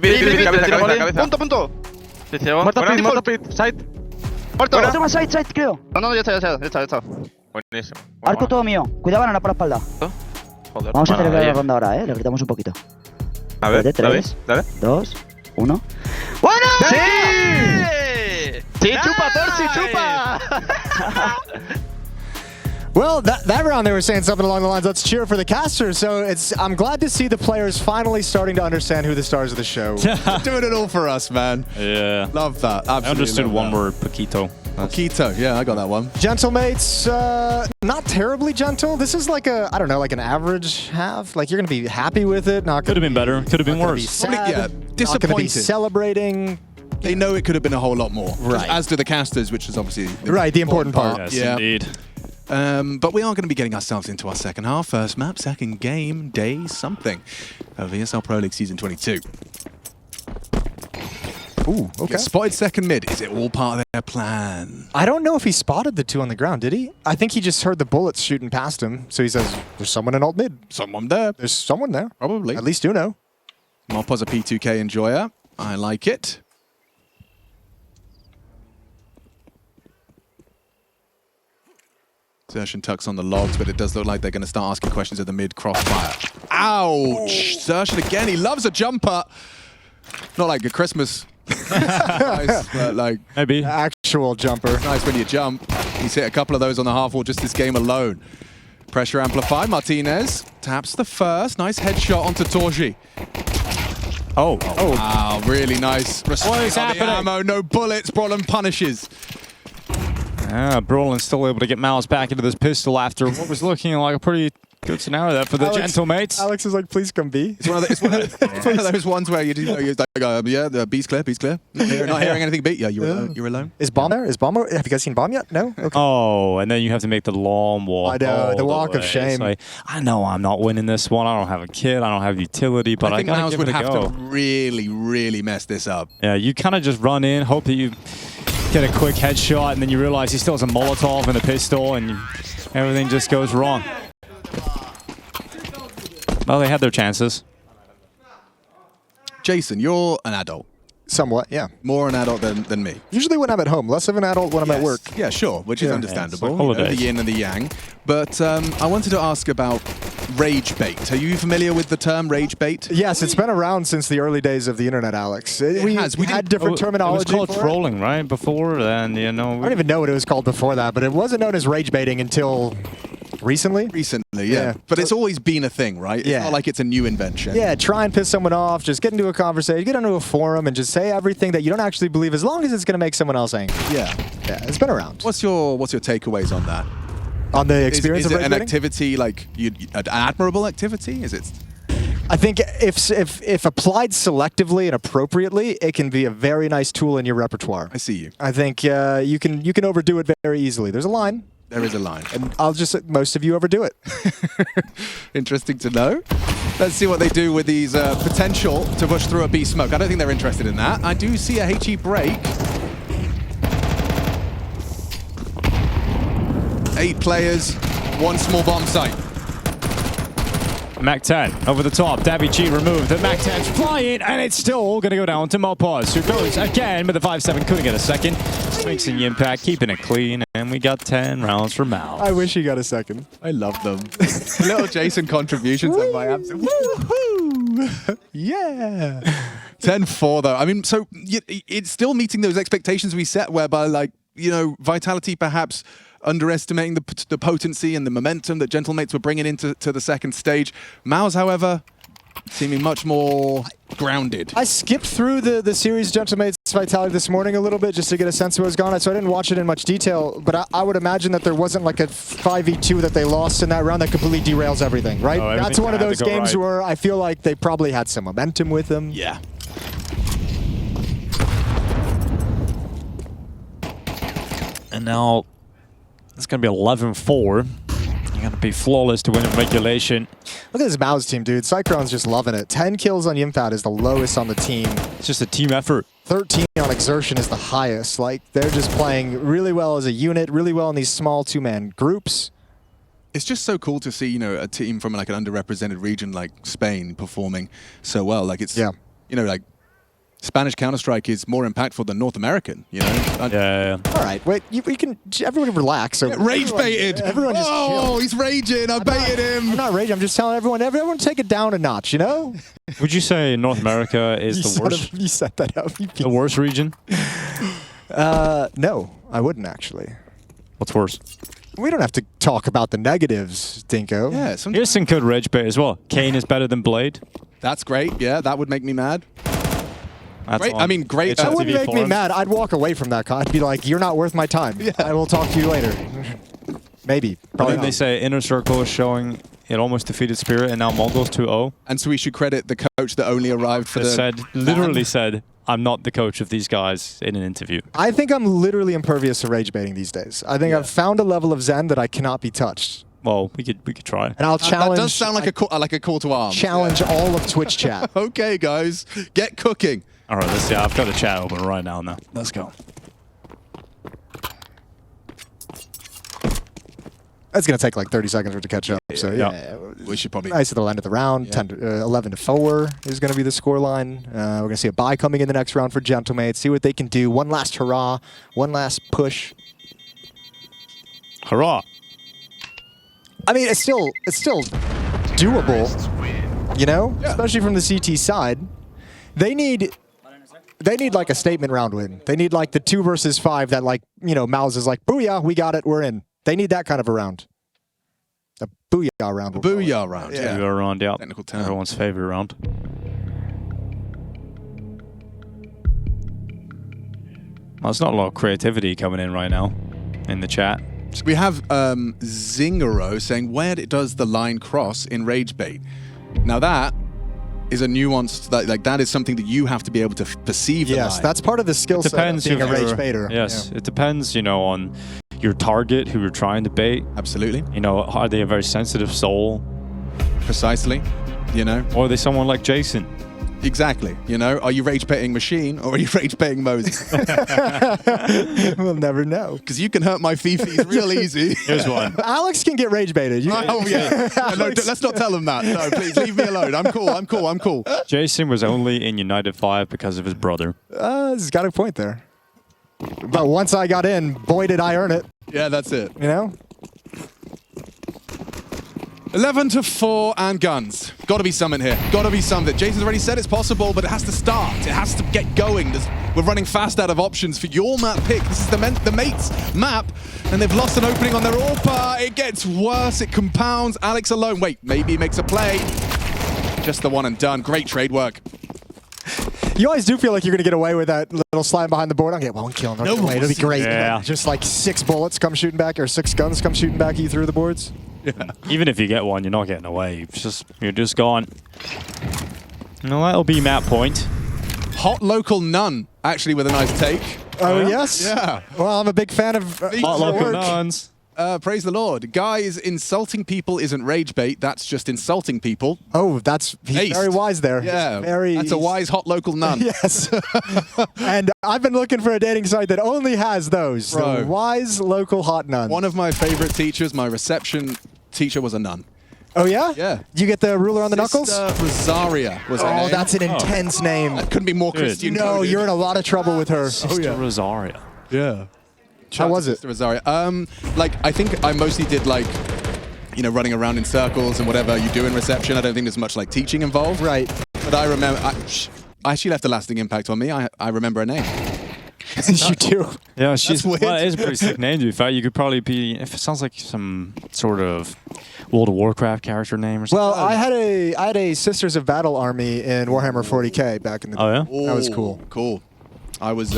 Cabeza.
Punto.
Sí, ciego.
Muerto
Buena,
pit,
muerto pit. Side.
Muerto.
Otro más side, creo.
No, ya está.
Buenísimo.
Arco todo mío. Cuidado, banana por la espalda.
Joder.
Vamos a
Bueno,
acelerar
ahí.
la ronda ahora, le gritamos un poquito.
A ver,
Espérate,
dale.
2, 1. ¡Bueno!
Sí, chupa, Torsi, chupa.
Well, that round they were saying something along the lines, let's cheer for the casters. So I'm glad to see the players finally starting to understand who the stars of the show.
Doing it all for us, man.
Yeah.
Love that. Absolutely
I understood
love
one
that.
word, Paquito.
Keto, yeah, I got that one.
Gentlemates, not terribly gentle. This is like a, I don't know, like an average half. Like you're going to be happy with it. Not
Could have been better. Could have been
Not gonna be
worse.
sad,
Probably, yeah,
Not going to be
disappointed.
celebrating.
They know it could have been a whole lot more.
Right.
As do the casters, which is obviously
The important part.
Yes,
Yeah.
indeed.
But we are going to be getting ourselves into our second half. First map, second game, day something of ESL Pro League Season 22.
Ooh, okay.
Get spotted second mid. Is it all part of their plan?
I don't know if he spotted the two on the ground, did he? I think he just heard the bullets shooting past him. So he says, there's someone in alt mid.
Someone there.
There's someone there.
Probably.
At least Uno.
Mopos a P2K enjoyer. I like it. Zershin tucks on the logs, but it does look like they're going to start asking questions of the mid crossfire. Ouch! Zershin again, he loves a jumper. Not like a Christmas. Nice, but like
Maybe.
Actual jumper.
nice when you jump. He's hit a couple of those on the half wall just this game alone. Pressure amplified. Martinez taps the first. Nice headshot onto Torji.
Oh.
Wow, really nice.
What is
On the
happening?
ammo, no bullets. Brolin punishes.
Brolin's still able to get MOUZ back into this pistol after what was looking like a pretty good scenario there for the Gentlemates.
Alex is like, please come B.
It's one of those ones where you're like, yeah, the B's clear, B's clear. You're not hearing anything B. Yeah, you're alone.
Is Bomb there? Is Bomb? Have you guys seen Bomb yet? No? Okay.
Oh, and then you have to make the long walk.
I know,
all
the walk of
way.
shame.
It's like, I know I'm not winning this one. I don't have a kid. I don't have utility, but I
think
gotta
MOUZ
give
would
it a
have
go.
to really, really mess this up.
Yeah, you kind of just run in, hope that you get a quick headshot, and then you realize he still has a Molotov and a pistol, and everything just goes wrong. Well, they had their chances.
Jason, you're an adult.
Somewhat, yeah.
More an adult than me.
Usually when I'm at home, less of an adult when I'm at work.
Yeah, sure, which is
Yeah.
understandable.
Yeah, it's like
You know, the
holidays.
yin and the yang. But I wanted to ask about rage bait. Are you familiar with the term rage bait?
Yes, it's been around since the early days of the internet, Alex. We
has. We
had
didn't-
different terminology.
It was called
for it.
trolling, right? Before, and you know.
I don't even know what it was called before that, but it wasn't known as rage baiting until recently.
Recently,
Yeah.
yeah. But it's always been a thing, right? It's
Yeah.
not like it's a new invention.
Yeah, try and piss someone off, just get into a conversation, get into a forum, and just say everything that you don't actually believe as long as it's going to make someone else angry.
Yeah.
Yeah, it's been around.
What's your takeaways on that?
On the experience
is
of
it
rage
an
baiting?
activity like an admirable activity? Is it?
I think if applied selectively and appropriately, it can be a very nice tool in your repertoire.
I see you.
I think you can overdo it very easily. There's a line,
There is a line.
and most of you overdo it.
Interesting to know. Let's see what they do with these potential to push through a B smoke. I don't think they're interested in that. I do see a HE break. 8 players, 1 small bomb site.
Mac 10 over the top. Dabby G removed. The Mac 10's flying, and it's still going to go down to Mopos, who goes again with the 5-7. Couldn't get a second. Mixing the impact, keeping it clean, and we got 10 rounds for MOUZ.
I wish he got a second.
I love them. Little Jason contributions of my absolute. Woohoo!
Yeah.
10-4 though. I mean, so it's still meeting those expectations we set, whereby like, you know, Vitality perhaps underestimating the potency and the momentum that Gentlemates were bringing into the second stage. MOUZ, however, seeming much more grounded.
I skipped through the series Gentlemates Vitality this morning a little bit just to get a sense of what was going on, so I didn't watch it in much detail, but I would imagine that there wasn't like a 5v2 that they lost in that round that completely derails everything, right?
Oh,
That's one of
had to
those
go
games
right.
where I feel like they probably had some momentum with them.
Yeah.
And now it's going to be 11-4. You got to be flawless to win in regulation.
Look at this MOUZ team, dude. Cyclone's just loving it. 10 kills on Yimfat is the lowest on the team.
It's just a team effort.
13 on Exertion is the highest. Like, they're just playing really well as a unit, really well in these small two-man groups.
It's just so cool to see, you know, a team from like an underrepresented region like Spain performing so well. Like it's,
Yeah.
you know, like Spanish Counter-Strike is more impactful than North American, you know?
Yeah.
All right, wait, we can, everyone relax. So
Rage baited!
Everyone just chill.
he's raging! I baited him!
I'm not raging, I'm just telling everyone take it down a notch, you know?
Would you say North America is the worst?
You set that up.
The worst region?
No, I wouldn't actually.
What's worse?
We don't have to talk about the negatives, Dinko.
Yeah,
Here's some good rage bait as well. Kane is better than Blade.
that's great. Yeah, that would make me mad.
That's
Great.
on
I mean, great.
That
HLTV
wouldn't make me
forums.
mad. I'd walk away from that. I'd be like, you're not worth my time.
Yeah.
I will talk to you later. Maybe.
I
Probably
think they
not.
say Inner Circle is showing it almost defeated Spirit, and now Mongols 2-0.
And so we should credit the coach that only arrived for
It
the...
said, literally said, I'm not the coach of these guys in an interview.
I think I'm literally impervious to rage baiting these days. I think I've found a level of zen that I cannot be touched.
Well, we could try.
And I'll challenge.
That does sound like a call to arms.
challenge all of Twitch chat.
Okay, guys, get cooking.
All right, let's see. I've got the chat open right now. Let's go.
That's gonna take like 30 seconds for it to catch up. So yeah,
We should probably...
nice at the end of the round.
Yeah.
10 to, 11-4 is gonna be the scoreline. We're gonna see a bye coming in the next round for Gentlemates. See what they can do. One last hurrah. One last push.
Hurrah!
I mean, it's still doable. You know, especially from the CT side. They need like a statement round win. They need like the 2 versus 5 that like, you know, MOUZ is like, booyah, we got it, we're in. They need that kind of a round. A booyah round.
A booyah round, yeah.
Booyah round, yeah.
Technical term.
Everyone's favorite round. Well, there's not a lot of creativity coming in right now in the chat.
We have Zingaro saying, where does the line cross in rage bait? Now that is a nuanced, that is something that you have to be able to perceive.
Yes,
the line.
that's part of the skill set of
Depends
being a
if
rage
you're-
baiter.
Yes,
Yeah.
it depends, you know, on your target, who you're trying to bait.
Absolutely.
You know, are they a very sensitive soul?
Precisely. You know?
Or are they someone like Jason?
Exactly. You know? Are you rage baiting Machine or are you rage baiting MOUZ?
We'll never know.
Because you can hurt my Fifis real easy.
Here's one.
Alex can get rage baited.
Oh, yeah. No, let's not tell him that. No, please, leave me alone. I'm cool.
Jason was only in United 5 because of his brother.
He's got a point there. But once I got in, boy, did I earn it.
Yeah, that's it.
You know?
11-4 and guns. Got to be something here. Got to be something. Jason's already said it's possible, but it has to start. It has to get going. We're running fast out of options for your map pick. This is the mates map, and they've lost an opening on their AWP. It gets worse. It compounds. Alex alone. Wait, maybe he makes a play. Just the one and done. Great trade work.
You always do feel like you're going to get away with that little slide behind the board. I'll get one kill. No way. It'll be great.
Yeah.
Just like 6 bullets come shooting back, or 6 guns come shooting back at you through the boards.
Yeah.
Even if you get one, you're not getting away. You're just gone. No, that'll be map point.
Hot local none, actually, with a nice take.
Oh, yes?
Yeah.
Well, I'm a big fan of
Hot
hard
local
work.
nuns.
Praise the Lord. Guys, insulting people isn't rage bait. That's just insulting people.
Oh, he's
Aced.
very wise there.
Yeah.
Very,
That's a wise hot local nun.
Yes. And I've been looking for a dating site that only has those.
Bro.
So wise local hot nun.
One of my favorite teachers, my reception teacher, was a nun.
Oh, yeah?
Yeah.
You get the ruler on the knuckles?
Sister Rosaria was her
Oh,
name.
that's an intense name.
That couldn't be more
Dude.
Christian.
No,
coded.
you're in a lot of trouble with her.
Sister Rosaria.
Yeah.
How was it?
Sister Rosaria. I think I mostly did running around in circles and whatever you do in reception. I don't think there's much like teaching involved.
Right.
But I remember, she left a lasting impact on me. I remember her name.
You do.
Yeah, she's
weird.
well, it is a pretty sick name to be fair. You could probably be, if it sounds like some sort of World of Warcraft character name or something.
Well, I had a Sisters of Battle army in Warhammer 40k back in the day.
Oh, yeah?
That was cool.
Cool. I was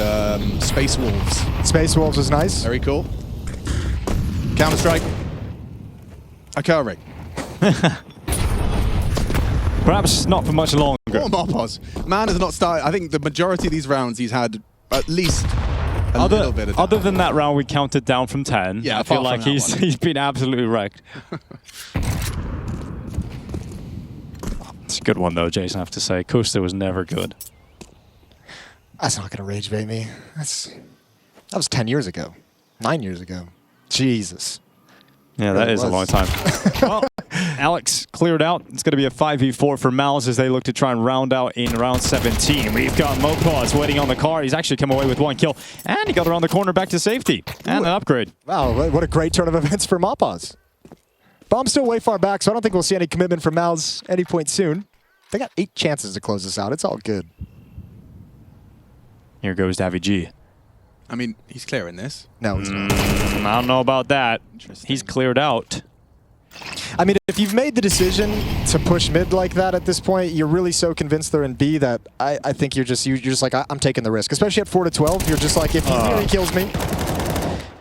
Space Wolves.
Space Wolves was nice.
Very cool. Counter-Strike. Akari.
Perhaps not for much longer.
More Mopos. Man has not started. I think the majority of these rounds he's had at least a little bit of
Other than that round we counted down from 10,
Yeah,
I feel
apart
like
from that one.
he's been absolutely wrecked. It's a good one though, Jason, I have to say. Coaster was never good.
That's not gonna rage bait me. That was 10 years ago. 9 years ago. Jesus.
Yeah, that
Really
is a long
was.
time. Well, Alex cleared out. It's going to be a 5v4 for MOUZ as they look to try and round out in round 17. We've got MOUZ waiting on the car. He's actually come away with 1 kill. And he got around the corner back to safety. And an upgrade.
Wow, what a great turn of events for MOUZ. Bomb's still way far back, so I don't think we'll see any commitment from MOUZ any point soon. They got 8 chances to close this out. It's all good.
Here goes Davy G.
I mean, he's clearing this.
No, he's not.
I don't know about that. He's cleared out.
I mean, if you've made the decision to push mid like that at this point, you're really so convinced they're in B that I think you're just like, I'm taking the risk. Especially at 4-12, you're just like, if he really kills me.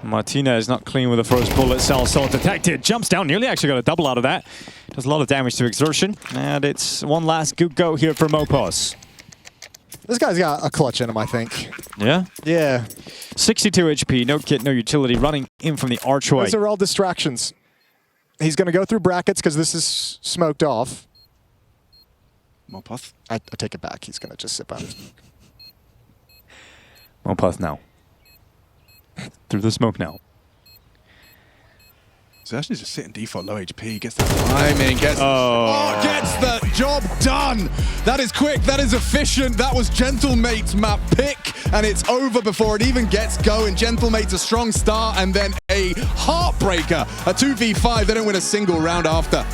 Martinez not clean with the first bullet. Cell detected. Jumps down. Nearly actually got a double out of that. Does a lot of damage to Exertion. And it's one last good go here for MOUZ.
This guy's got a clutch in him, I think.
Yeah?
Yeah.
62 HP. No kit, no utility. Running in from the archway.
Those are all distractions. He's going to go through brackets because this is smoked off.
MOUZ.
I take it back. He's going to just sip out.
MOUZ now. Through the smoke now.
So actually just sitting default low HP, gets the timing, gets the job done. That is quick, that is efficient. That was Gentlemate's map pick, and it's over before it even gets going. Gentlemate's a strong start, and then a heartbreaker. A 2v5, they don't win a single round after.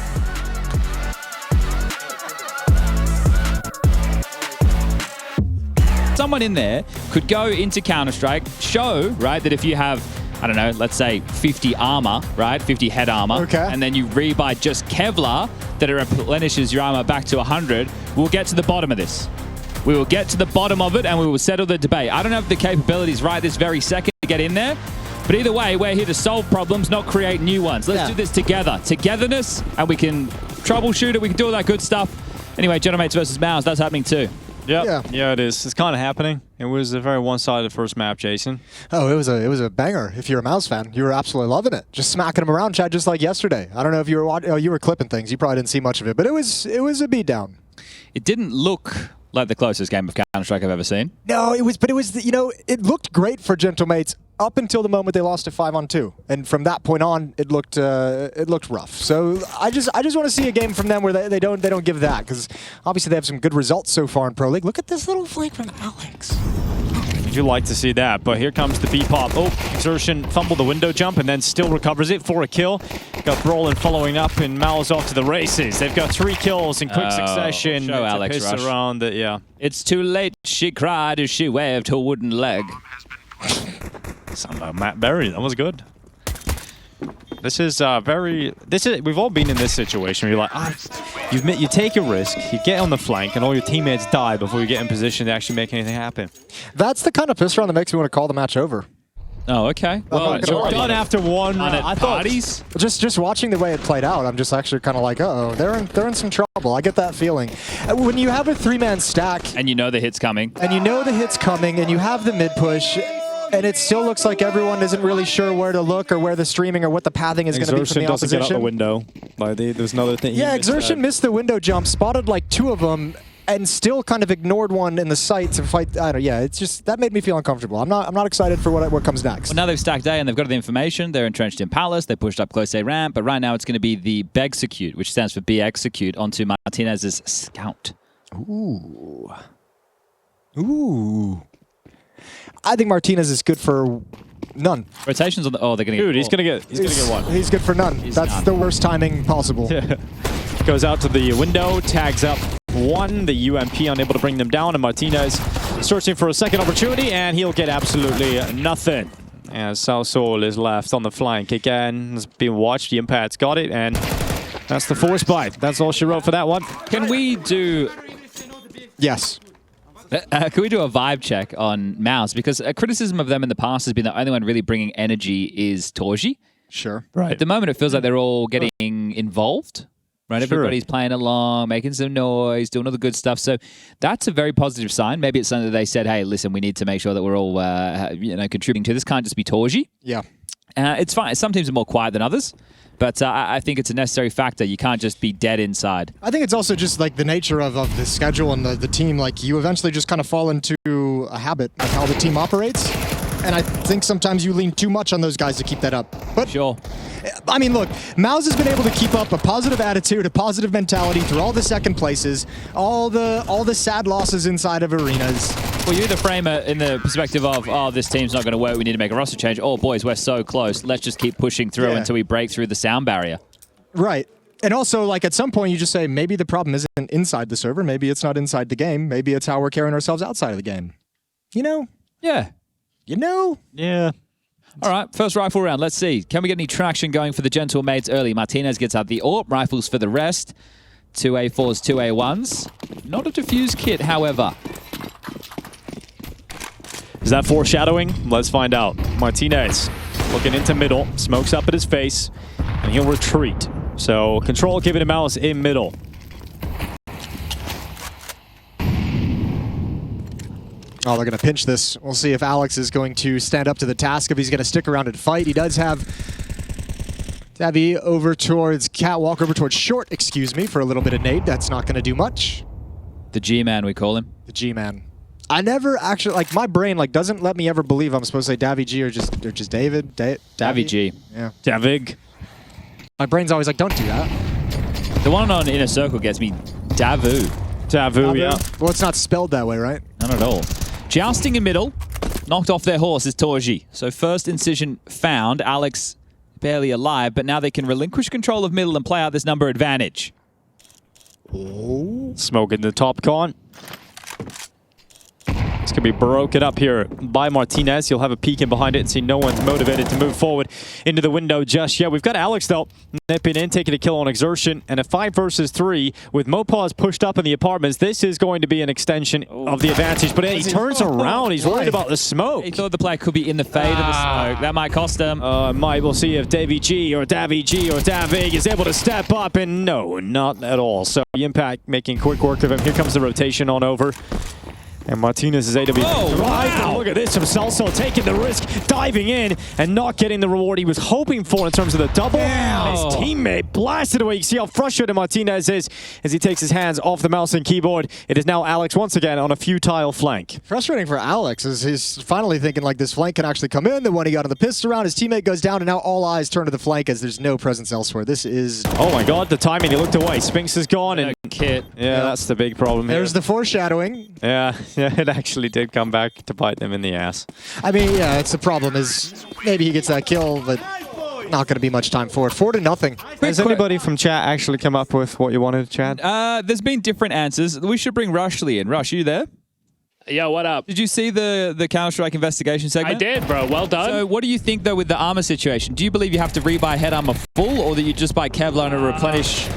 Someone in there could go into Counter-Strike, show, right, that if you have, I don't know, let's say 50 armor, right, 50 head armor,
okay,
and then you rebuy just Kevlar that replenishes your armor back to 100, we'll get to the bottom of this. We will get to the bottom of it and we will settle the debate. I don't have the capabilities right this very second to get in there, but either way, we're here to solve problems, not create new ones. Let's do this together. Togetherness, and we can troubleshoot it, we can do all that good stuff. Anyway, Gentlemates versus MOUZ, that's happening too.
Yep. Yeah, it is. It's kind of happening. It was a very one-sided first map, Jason.
Oh, it was a banger. If you're a MOUZ fan, you were absolutely loving it. Just smacking them around, Chad, just like yesterday. I don't know if you were watching. Oh, you were clipping things. You probably didn't see much of it, but it was a beatdown.
It didn't look like the closest game of Counter-Strike I've ever seen.
No, it was, you know, it looked great for Gentlemates up until the moment they lost it 5-on-2, and from that point on, it looked rough. So I just want to see a game from them where they don't give that, because obviously they have some good results so far in Pro League. Look at this little flank from Alex.
Would you like to see that? But here comes the B-pop. Oh, Exertion fumbled the window jump and then still recovers it for a kill. Got Brolin following up, and MOUZ off to the races. They've got 3 kills in quick succession.
Show Alex Rush.
Around it, yeah.
It's too late, she cried as she waved her wooden leg.
Sound like Matt Berry. That was good. This is we've all been in this situation where you're like, you take a risk, you get on the flank, and all your teammates die before you get in position to actually make anything happen.
That's the kind of piss round that makes me want to call the match over.
Oh, okay. Well,
So done after one.
I thought
just watching the way it played out, I'm just actually kind of like, uh-oh, they're in some trouble. I get that feeling. When you have a 3-man stack,
and you know the hit's coming,
and you have the mid push, and it still looks like everyone isn't really sure where to look or where the streaming or what the pathing is going to be from the opposition.
Doesn't get out the window. Like there's another thing.
Yeah, Exertion missed the window jump, spotted like 2 of them, and still kind of ignored one in the sight to fight. I don't. Yeah, it's just that made me feel uncomfortable. I'm not excited for what comes next.
Well, now they've stacked A and they've got the information. They're entrenched in Palace. They pushed up close A ramp, but right now it's going to be the Begexecute, which stands for B execute, onto Martinez's scout.
Ooh. I think Martinez is good for none.
Rotations on the. Oh, they're going to get.
Dude, he's gonna get one.
He's good for none. That's the worst timing possible.
Goes out to the window, tags up 1. The UMP unable to bring them down, and Martinez searching for a second opportunity, and he'll get absolutely nothing. And South Soul is left on the flank again. Has been watched. The Impact's got it, and that's the force bite. That's all she wrote for that one.
Can we do?
Yes.
Can we do a vibe check on MOUZ? Because a criticism of them in the past has been the only one really bringing energy is Torji.
Sure.
Right.
At the moment, it feels like they're all getting involved. Right,
Sure.
Everybody's playing along, making some noise, doing all the good stuff. So that's a very positive sign. Maybe it's something that they said, hey, listen, we need to make sure that we're all contributing to this. Can't just be Torji.
Yeah.
It's fine. Some teams are more quiet than others, but I think it's a necessary factor. You can't just be dead inside.
I think it's also just like the nature of the schedule and the team. Like you eventually just kind of fall into a habit of how the team operates. And I think sometimes you lean too much on those guys to keep that up. But
Sure.
I mean, look, MOUZ has been able to keep up a positive attitude, a positive mentality through all the second places, all the sad losses inside of arenas.
Well, you either frame it in the perspective of, oh, this team's not going to work, we need to make a roster change. Oh, boys, we're so close. Let's just keep pushing through until we break through the sound barrier.
Right. And also, like, at some point, you just say, maybe the problem isn't inside the server. Maybe it's not inside the game. Maybe it's how we're carrying ourselves outside of the game. You know?
Yeah.
You know?
Yeah.
All right, first rifle round. Let's see. Can we get any traction going for the Gentle Maids early? Martinez gets out the AWP. Rifles for the rest. 2A4s, 2A1s. Not a defuse kit, however.
Is that foreshadowing? Let's find out. Martinez looking into middle. Smokes up at his face. And he'll retreat. So control giving to MOUZ in middle.
Oh, they're going to pinch this. We'll see if Alex is going to stand up to the task, if he's going to stick around and fight. He does have Davy over towards Catwalk, over towards Short, excuse me, for a little bit of nade. That's not going to do much.
The G-Man, we call him.
The G-Man. I never actually, like, my brain, like, doesn't let me ever believe I'm supposed to say Davy G or just David.
Davy G.
Yeah.
Davig.
My brain's always like, don't do that.
The one on Inner Circle gets me Davu.
Davu, yeah.
Well, it's not spelled that way, right?
Not at all. Jousting in middle. Knocked off their horse is Torji. So first incision found. Alex barely alive, but now they can relinquish control of middle and play out this number advantage.
Oh. Smoking the top con. It's going to be broken up here by Martinez. He'll have a peek in behind it and see no one's motivated to move forward into the window just yet. We've got Alex, though, nipping in, taking a kill on exertion, and a 5 versus 3 with MOUZ pushed up in the apartments. This is going to be an extension of the advantage, but he turns around. He's worried about the smoke.
He thought the play could be in the fade of the smoke. That might cost him.
Might. We'll see if Davy G or Davy G or Davig is able to step up, and no, not at all. So the Impact making quick work of him. Here comes the rotation on over. And Martinez is AW.
Oh, wow.
Look at this. Salso taking the risk, diving in, and not getting the reward he was hoping for in terms of the double. His teammate blasted away. You see how frustrated Martinez is as he takes his hands off the mouse and keyboard. It is now Alex once again on a futile flank.
Frustrating for Alex is he's finally thinking like this flank can actually come in. Then when he got on the pistol round, his teammate goes down, and now all eyes turn to the flank as there's no presence elsewhere. This is...
Oh my god, the timing. He looked away. Spinks is gone. And
Kit.
Yeah, that's the big problem here.
There's the foreshadowing.
Yeah, it actually did come back to bite them in the ass.
I mean, yeah, it's the problem is maybe he gets that kill, but not going to be much time for it. 4-0.
Has anybody from chat actually come up with what you wanted, Chad?
There's been different answers. We should bring Rushly in. Rush, you there?
Yo, what up?
Did you see the Counter-Strike investigation segment?
I did, bro. Well done.
So what do you think, though, with the armor situation? Do you believe you have to rebuy head armor full, or that you just buy Kevlar and replenish?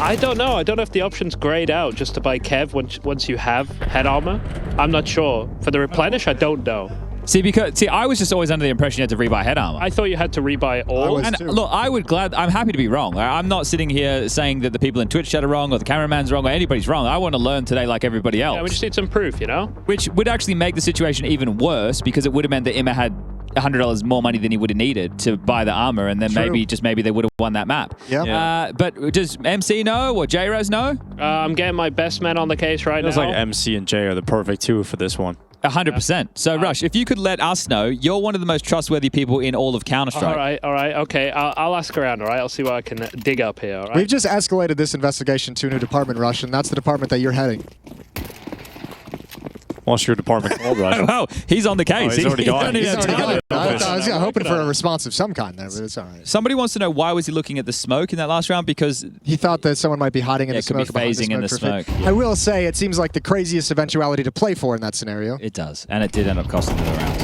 I don't know. I don't know if the option's grayed out just to buy Kev once you have head armor. I'm not sure. For the replenish, I don't know.
See, I was just always under the impression you had to rebuy head armor.
I thought you had to rebuy all.
And look, I'm happy to be wrong. I'm not sitting here saying that the people in Twitch chat are wrong or the cameraman's wrong or anybody's wrong. I want to learn today like everybody else.
Yeah, we just need some proof, you know?
Which would actually make the situation even worse because it would have meant that Emma had $100 more money than he would have needed to buy the armor, and then maybe they would have won that map.
Yeah.
But does MC know or J-Rez know?
I'm getting my best men on the case right now.
Feels like MC and J are the perfect two for this one.
100%. So, Rush, if you could let us know, you're one of the most trustworthy people in all of Counter-Strike.
All right, okay. I'll ask around, all right? I'll see what I can dig up here, all right?
We've just escalated this investigation to a new department, Rush, and that's the department that you're heading.
What's your department called, Rush?
Oh, he's on the case.
Oh, he's already gone.
I was hoping for a response of some kind there, but it's all right.
Somebody wants to know why was he looking at the smoke in that last round? Because
he thought that someone might be hiding in the smoke.
Could be phasing in the smoke.
I will say it seems like the craziest eventuality to play for in that scenario.
It does, and it did end up costing them the round.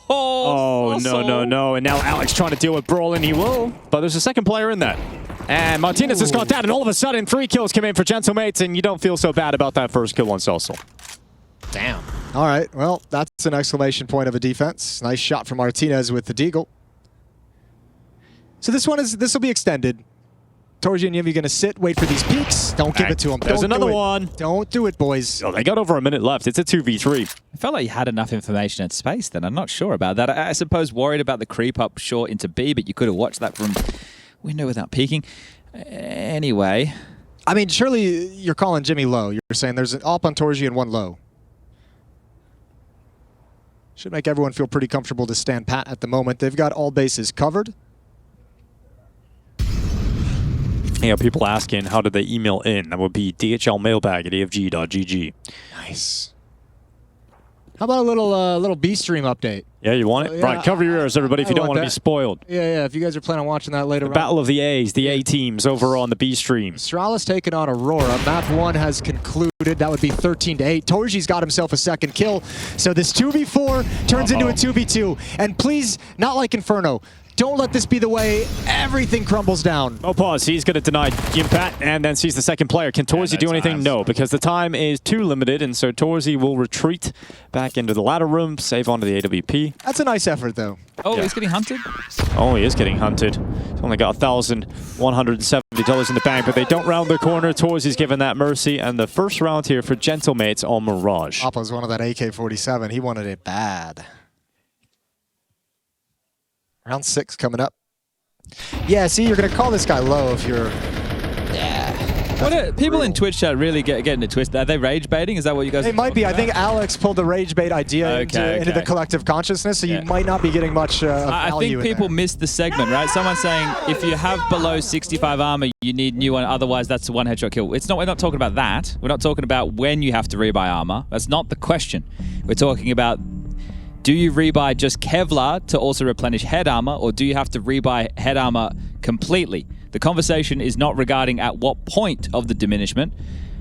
Oh, no. And now Alex trying to deal with Brolin. He will, but there's a second player in that. And Martinez has gone down, and all of a sudden 3 kills come in for Gentlemates, and you don't feel so bad about that first kill on Celsal.
Damn. All right, well, that's an exclamation point of a defense. Nice shot from Martinez with the deagle. So this will be extended. Torji and Yimmy going to sit, wait for these peaks. Don't give it to him.
There's another one.
Don't do it, boys.
Oh, they got over a minute left. It's a 2v3.
I felt like you had enough information and space then. I'm not sure about that. I suppose worried about the creep up short into B, but you could have watched that from window without peeking. Anyway.
I mean, surely you're calling Jimmy low. You're saying there's an AWP on Torji and one low. Should make everyone feel pretty comfortable to stand pat at the moment. They've got all bases covered.
Yeah, people asking how did they email in? That would be dhlmailbag@afg.gg.
Nice. How about a little B stream update?
Yeah, you want it?
Yeah,
Right, cover your ears, everybody, if you don't want to be
that.
spoiled.
Yeah, if you guys are planning on watching that later on.
Battle of the A's, the A teams over on the B stream.
Astralis taking on Aurora. Map 1 has concluded. That would be 13-8. Torji's got himself a second kill. So this 2v4 turns into a 2v2. And please, not like Inferno, don't let this be the way everything crumbles down.
Oh, pause. He's going to deny Gimpat and then sees the second player. Can Torzi do anything? No, because the time is too limited, and so Torzi will retreat back into the ladder room, save onto the AWP.
That's a nice effort, though.
Oh, he's getting hunted?
Oh, he is getting hunted. He's only got $1,170 in the bank, but they don't round the corner. Torzi's given that mercy, and the first round here for Gentlemates on Mirage.
Appa's one of that AK-47. He wanted it bad. Round 6 coming up. Yeah, see, you're going to call this guy low if you're...
What are people in Twitch chat really getting a twist? Are they rage baiting? Is that what you guys
It
are
might be. I
talking
think
about?
Alex pulled the rage bait idea into the collective consciousness, so you might not be getting much
I
value
think
in
people
there.
missed the segment, right? Someone's saying if you have below 65 armor, you need new one, otherwise that's a one headshot kill. We're not talking about that. We're not talking about when you have to rebuy armor. That's not the question. We're talking about, do you rebuy just Kevlar to also replenish head armor, or do you have to rebuy head armor completely? The conversation is not regarding at what point of the diminishment.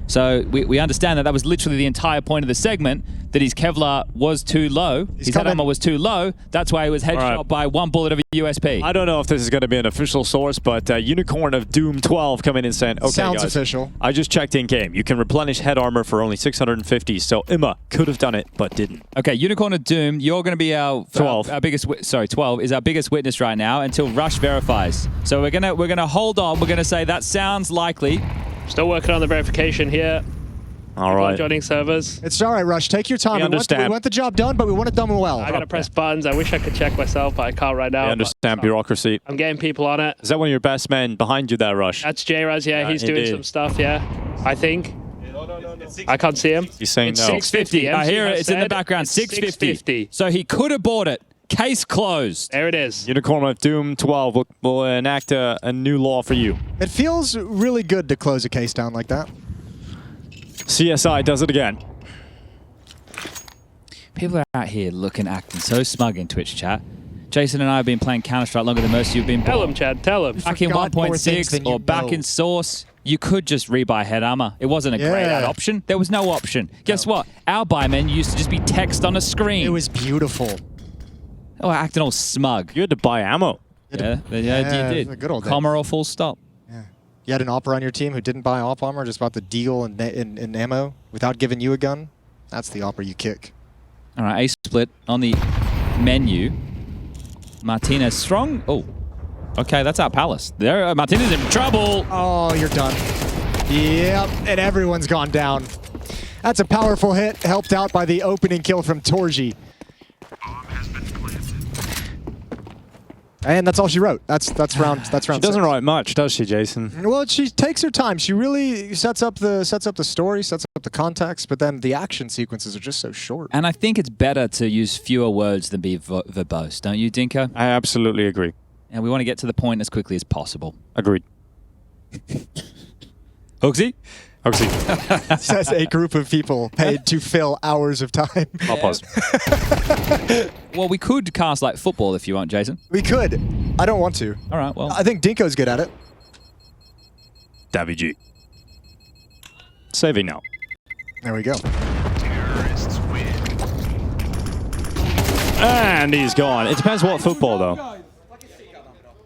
So we understand that that was literally the entire point of the segment, that his Kevlar was too low, his head armor was too low, that's why he was headshot by one bullet of a USP.
I don't know if this is going to be an official source, but Unicorn of Doom 12 coming in saying, okay,
Sounds
guys,
official.
I just checked in game. You can replenish head armor for only 650, so Imma could have done it, but didn't.
Okay, Unicorn of Doom, you're going to be our
12.
Our biggest, 12 is our biggest witness right now until Rush verifies. So we're gonna hold on. We're gonna say that sounds likely.
Still working on the verification here.
All
People
right.
joining servers.
It's all right, Rush. Take your time. We want the job done, but we want it done well.
I gotta press buttons. I wish I could check myself, but I can't right now.
I understand bureaucracy.
I'm getting people on it.
Is that one of your best men behind you there, Rush?
That's J-Raz, yeah. He's doing some stuff, yeah. I think. I can't see him.
He's saying
It's
no.
650.
I hear
MC
it.
has
It's in the
said
background.
it's
650. So he could have bought it. Case closed.
There it is.
Unicorn of Doom 12 will enact a new law for you.
It feels really good to close a case down like that.
CSI does it again.
People are out here acting so smug in Twitch chat. Jason and I have been playing Counter-Strike longer than most of you have been.
Tell him, Chad. Tell him.
Back in
Forgot more things
1.6
than
or
you
back
know.
in Source, you could just rebuy head armor. It wasn't a grayed out option. There was no option. Guess what? Our buy menu used to just be text on a screen.
It was beautiful.
Oh, acting all smug.
You had to buy ammo.
Yeah, you did.
the good old days.
Comma or full stop.
You had an opera on your team who didn't buy op armor, just bought the deal and ammo without giving you a gun. That's the opera you kick.
All right, A split on the menu. Martinez strong. Oh, okay, that's our Palace. There, Martinez in trouble.
Oh, you're done. Yep, and everyone's gone down. That's a powerful hit, helped out by the opening kill from Torji. And that's all she wrote. That's round. That's round.
She doesn't
6.
write much, does she, Jason?
Well, she takes her time. She really sets up the story, sets up the context, but then the action sequences are just so short.
And I think it's better to use fewer words than be verbose, don't you, Dinko?
I absolutely agree.
And we want to get to the point as quickly as possible.
Agreed.
Hooksy?
Hooksy.
Says a group of people paid to fill hours of time.
I'll pause.
Well, we could cast like football if you want, Jason.
We could. I don't want to.
All right, well.
I think Dinko's good at it.
Davy G. Saving now.
There we go.
And he's gone. It depends what football, though.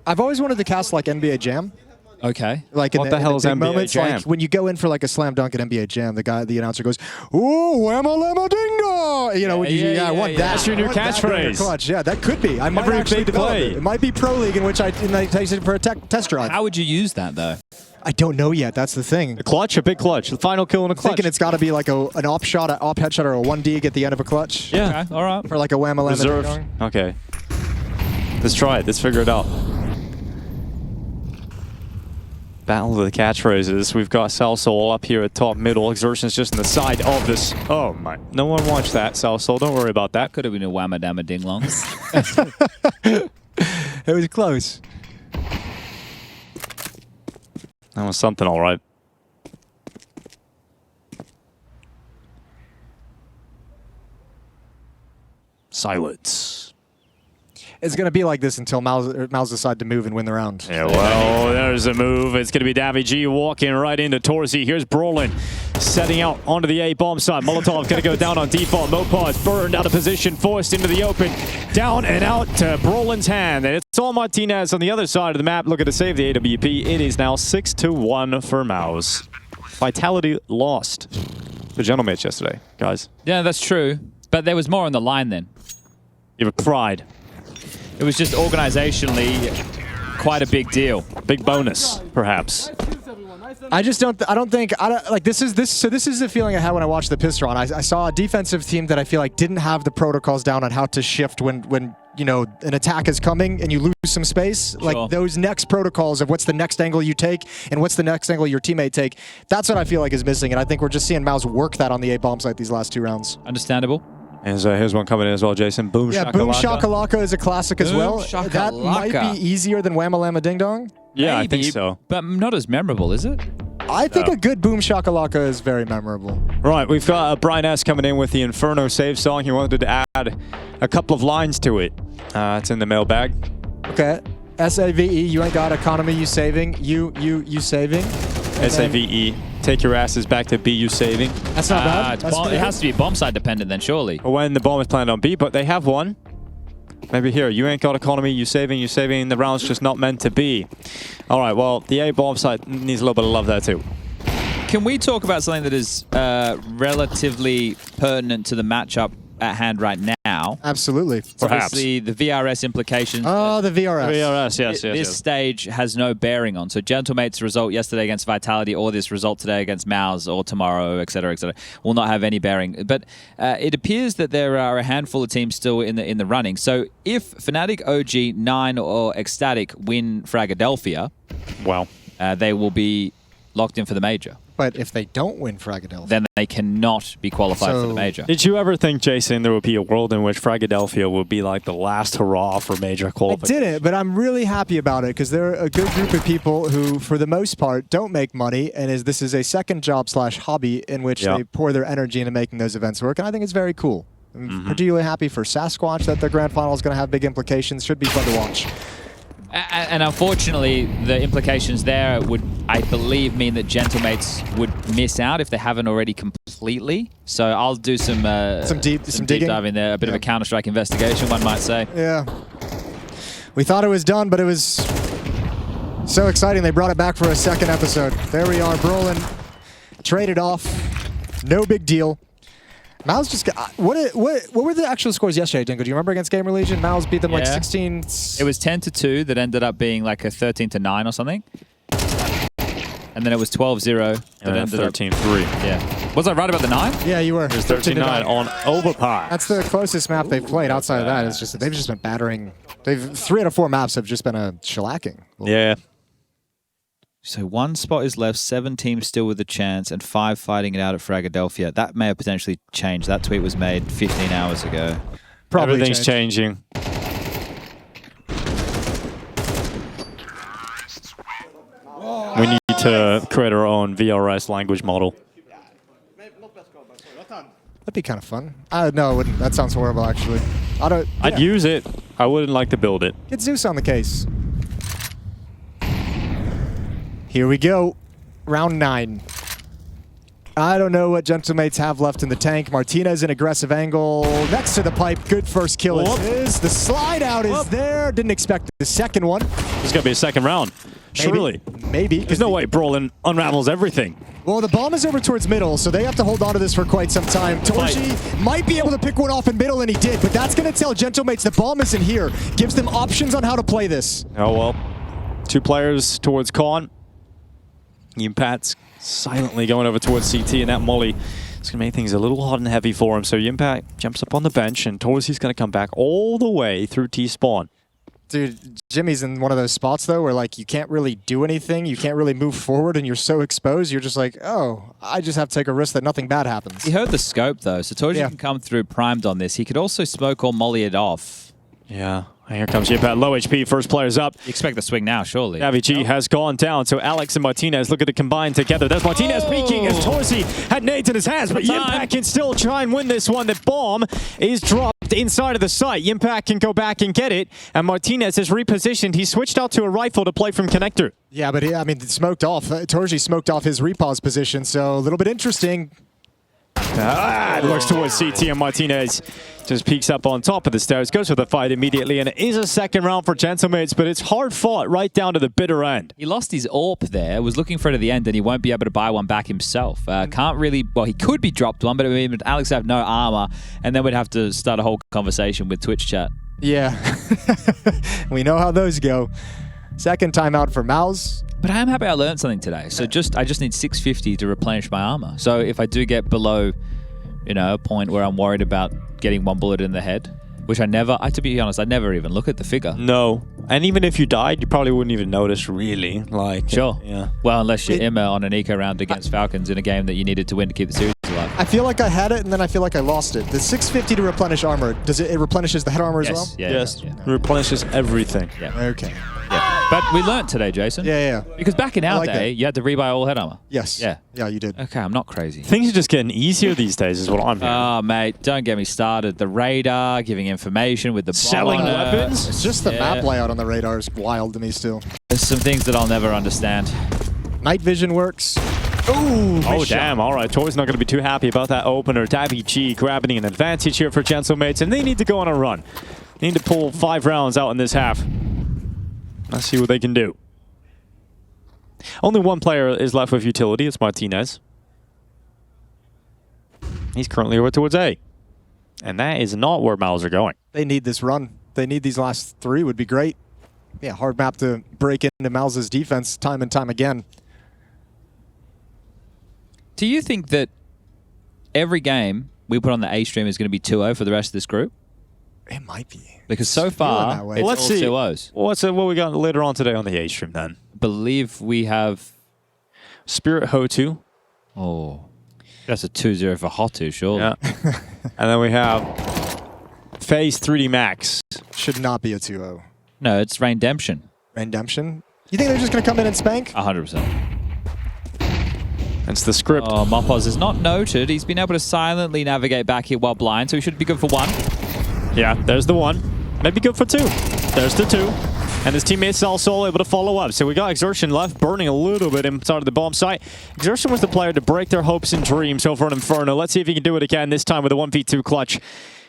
I've always wanted to cast like NBA Jam.
Okay.
Like in
What the hell is
big
NBA
moments,
Jam?
like when you go in for like a slam dunk at NBA Jam, the announcer goes, "Ooh, whamma lamma ding dong!" You know, when I want that.
That's your new
I want that during a
catchphrase.
clutch. Yeah, that could be. I might
Every
actually
big
develop
play.
it. It might be Pro League in which I take it for a test drive.
How would you use that, though?
I don't know yet. That's the thing.
A clutch, a big clutch. The final kill in a clutch.
Thinking it's got to be like an op shot, an op headshot, or a 1D at the end of a clutch.
Yeah.
Okay, all right.
For like a whamma lamma ding
Reserve.
dong.
Okay. Let's try it. Let's figure it out. Battle of the catchphrases. We've got Salsol up here at top middle. Exertion's just on the side of this. Oh my. No one watched that, Salsol. Don't worry about that.
Could have been a whamma damma ding long.
It was close.
That was something, all right. Silence.
It's going to be like this until MOUZ decide to move and win the round.
Yeah, well, there's a move. It's going to be Davy G walking right into Torsi. Here's Brolin setting out onto the A-bomb side. Molotov going to go down on default. Mopaz burned out of position, forced into the open. Down and out to Brolin's hand. And it's all Martinez on the other side of the map looking to save the AWP. It is now 6-1 for MOUZ. Vitality lost the Gentlemates yesterday, guys.
Yeah, that's true. But there was more on the line then.
You have pride.
It was just organizationally quite a big deal.
Big bonus, perhaps.
I just don't think this is the feeling I had when I watched the Pistron. I saw a defensive team that I feel like didn't have the protocols down on how to shift when you know an attack is coming and you lose some space.
Sure.
Like those next protocols of what's the next angle you take and what's the next angle your teammate take. That's what I feel like is missing, and I think we're just seeing MOUZ work that on the A-bomb site these last 2 rounds.
Understandable.
And here's one coming in as well, Jason. Boom
Yeah,
Shakalaka.
Boom Shakalaka is a classic as
Boom
well.
Shakalaka.
That might be easier than Whamma Lamma Ding Dong.
Yeah,
Maybe,
I think so.
But not as memorable, is it?
I think a good Boom Shakalaka is very memorable.
Right, we've got Brian S. coming in with the Inferno save song. He wanted to add a couple of lines to it. It's in the mailbag.
Okay. S-A-V-E, you ain't got economy, you saving. You saving.
S-A-V-E. Take your asses back to B, you saving.
That's not bad. That's
It has to be bomb side dependent then, surely.
When the bomb is planted on B, but they have one. Maybe here, you ain't got economy, you saving, the round's just not meant to be. All right, well, the A bomb side needs a little bit of love there too.
Can we talk about something that is relatively pertinent to the matchup at hand right now?
Absolutely.
Perhaps.
Obviously, the VRS implications.
Oh, the VRS.
VRS, yes.
This stage has no bearing on. So Gentlemate's result yesterday against Vitality, or this result today against MOUZ, or tomorrow, etc., will not have any bearing. But it appears that there are a handful of teams still in the running. So if Fnatic, OG, 9, or Ecstatic win Fragadelphia,
Well,
they will be locked in for the major.
But if they don't win Fragadelphia,
Then they cannot be qualified for the major.
did you ever think, Jason, there would be a world in which Fragadelphia would be like the last hurrah for major
I
qualification?
didn't, but I'm really happy about it because they're a good group of people who, for the most part, don't make money, and this is a second job / hobby in which they pour their energy into making those events work, and I think it's very cool. I'm particularly happy for Sasquatch that their grand final is going to have big implications. Should be fun to watch.
And unfortunately, the implications there would, I believe, mean that Gentlemates would miss out if they haven't already completely. So I'll do some deep
digging
diving there, a bit of a Counter-Strike investigation, one might say.
Yeah. We thought it was done, but it was so exciting they brought it back for a second episode. There we are, Brolin traded off. No big deal. MOUZ just got... What were the actual scores yesterday, Dingo? Do you remember against Gamer Legion? MOUZ beat them like 16...
It was 10-2 that ended up being like a 13-9 or something. And then it was 12-0 that ended up...
13-3.
Yeah. Was I right about the 9?
Yeah, you were.
It was 13-9 on Overpass.
That's the closest map they've played. Outside of that, it's just they've just been battering. 3 out of 4 maps have just been a shellacking.
Yeah.
So 1 spot is left, 7 teams still with a chance, and 5 fighting it out at Fragadelphia. That may have potentially changed. That tweet was made 15 hours ago.
Probably
Everything's changing. We need to create our own VRS language model.
That'd be kind of fun. No, it wouldn't. That sounds horrible, actually.
I'd use it. I wouldn't like to build it.
Get Zeus on the case. Here we go. Round 9. I don't know what Gentlemates have left in the tank. Martinez in aggressive angle. Next to the pipe. Good first kill it is. The slide out is there. Didn't expect the second one.
There's going to be a second round. Surely.
Maybe.
There's no way Brolin unravels everything.
Well, the bomb is over towards middle, so they have to hold on to this for quite some time. Torsi might be able to pick one off in middle, and he did, but that's going to tell Gentlemates the bomb isn't here. Gives them options on how to play this.
Oh, well. 2 players towards Con. Yimpat's silently going over towards CT, and that molly is going to make things a little hot and heavy for him. So Yimpat jumps up on the bench, and Torsi's going to come back all the way through T-spawn.
Dude, Jimmy's in one of those spots, though, where, like, you can't really do anything. You can't really move forward, and you're so exposed. You're just like, oh, I just have to take a risk that nothing bad happens.
He heard the scope, though, so Torji can come through primed on this. He could also smoke or molly it off.
Yeah. And here comes Yip at low HP. First player's up.
You expect the swing now, surely.
G has gone down, so Alex and Martinez looking to combine together. There's Martinez peeking as Torsi had nades in his hands, but Yimpact can still try and win this one. The bomb is dropped inside of the site. Yimpact can go back and get it, and Martinez is repositioned. He switched out to a rifle to play from connector.
Yeah, but I mean, smoked off. Torji smoked off his repause position, so a little bit interesting.
Looks towards CT, and Martinez just peeks up on top of the stairs, goes for the fight immediately, and it is a second round for Gentlemates, but it's hard fought right down to the bitter end.
He lost his AWP there, was looking for it at the end, and he won't be able to buy one back himself. Can't really, well, he could be dropped one, but it would mean Alex have no armor, and then we'd have to start a whole conversation with Twitch chat.
Yeah, we know how those go. Second timeout for MOUZ.
But I am happy I learned something today. So I just need 650 to replenish my armor. So if I do get below, you know, a point where I'm worried about getting one bullet in the head, which to be honest, I never even look at the figure.
No. And even if you died, you probably wouldn't even notice, really. Like,
sure.
Yeah.
Well, unless you're Emma on an eco round against Falcons in a game that you needed to win to keep the series alive.
I feel like I had it, and then I feel like I lost it. The 650 to replenish armor, does it replenishes the head armor as well?
Yeah,
yes.
Yeah.
Replenishes everything.
Yeah.
Okay.
Yeah. But we learned today, Jason.
Yeah.
Because back in our
like
day, you had to rebuy all head armor.
Yes.
Yeah.
Yeah, you did.
Okay, I'm not crazy.
Things are just getting easier these days, is what I'm hearing.
Oh, mate, don't get me started. The radar, giving information with the
selling weapons.
It's just the map layout on the radar is wild to me still.
There's some things that I'll never understand.
Night vision works.
Ooh, oh, damn. All right. Tori's not going to be too happy about that opener. Dabby G grabbing an advantage here for Gentlemates, and they need to go on a run. They need to pull 5 rounds out in this half. Let's see what they can do. Only one player is left with utility. It's Martinez. He's currently over towards A. And that is not where MOUZ are going.
They need this run. They need these last 3 would be great. Yeah, hard map to break into MOUZ's defense time and time again.
Do you think that every game we put on the A stream is going to be 2-0 for the rest of this group?
It might be.
Because so far, it's
well, let's
all
see.
2-0s.
What we got later on today on the A stream then?
I believe we have
Spirit Hotu.
Oh, that's a 2-0 for Hotu, surely.
Yeah. And then we have FaZe 3D Max.
Should not be a 2-0.
No, it's Raindemption.
Raindemption? You think they're just going to come in and spank?
100%.
That's the script.
Oh, MOUZ is not noted. He's been able to silently navigate back here while blind, so he should be good for 1.
Yeah, there's the 1. Maybe good for 2. There's the 2. And his teammates also able to follow up. So we got Exertion left, burning a little bit inside of the bomb site. Exertion was the player to break their hopes and dreams over an Inferno. Let's see if he can do it again, this time with a 1v2 clutch.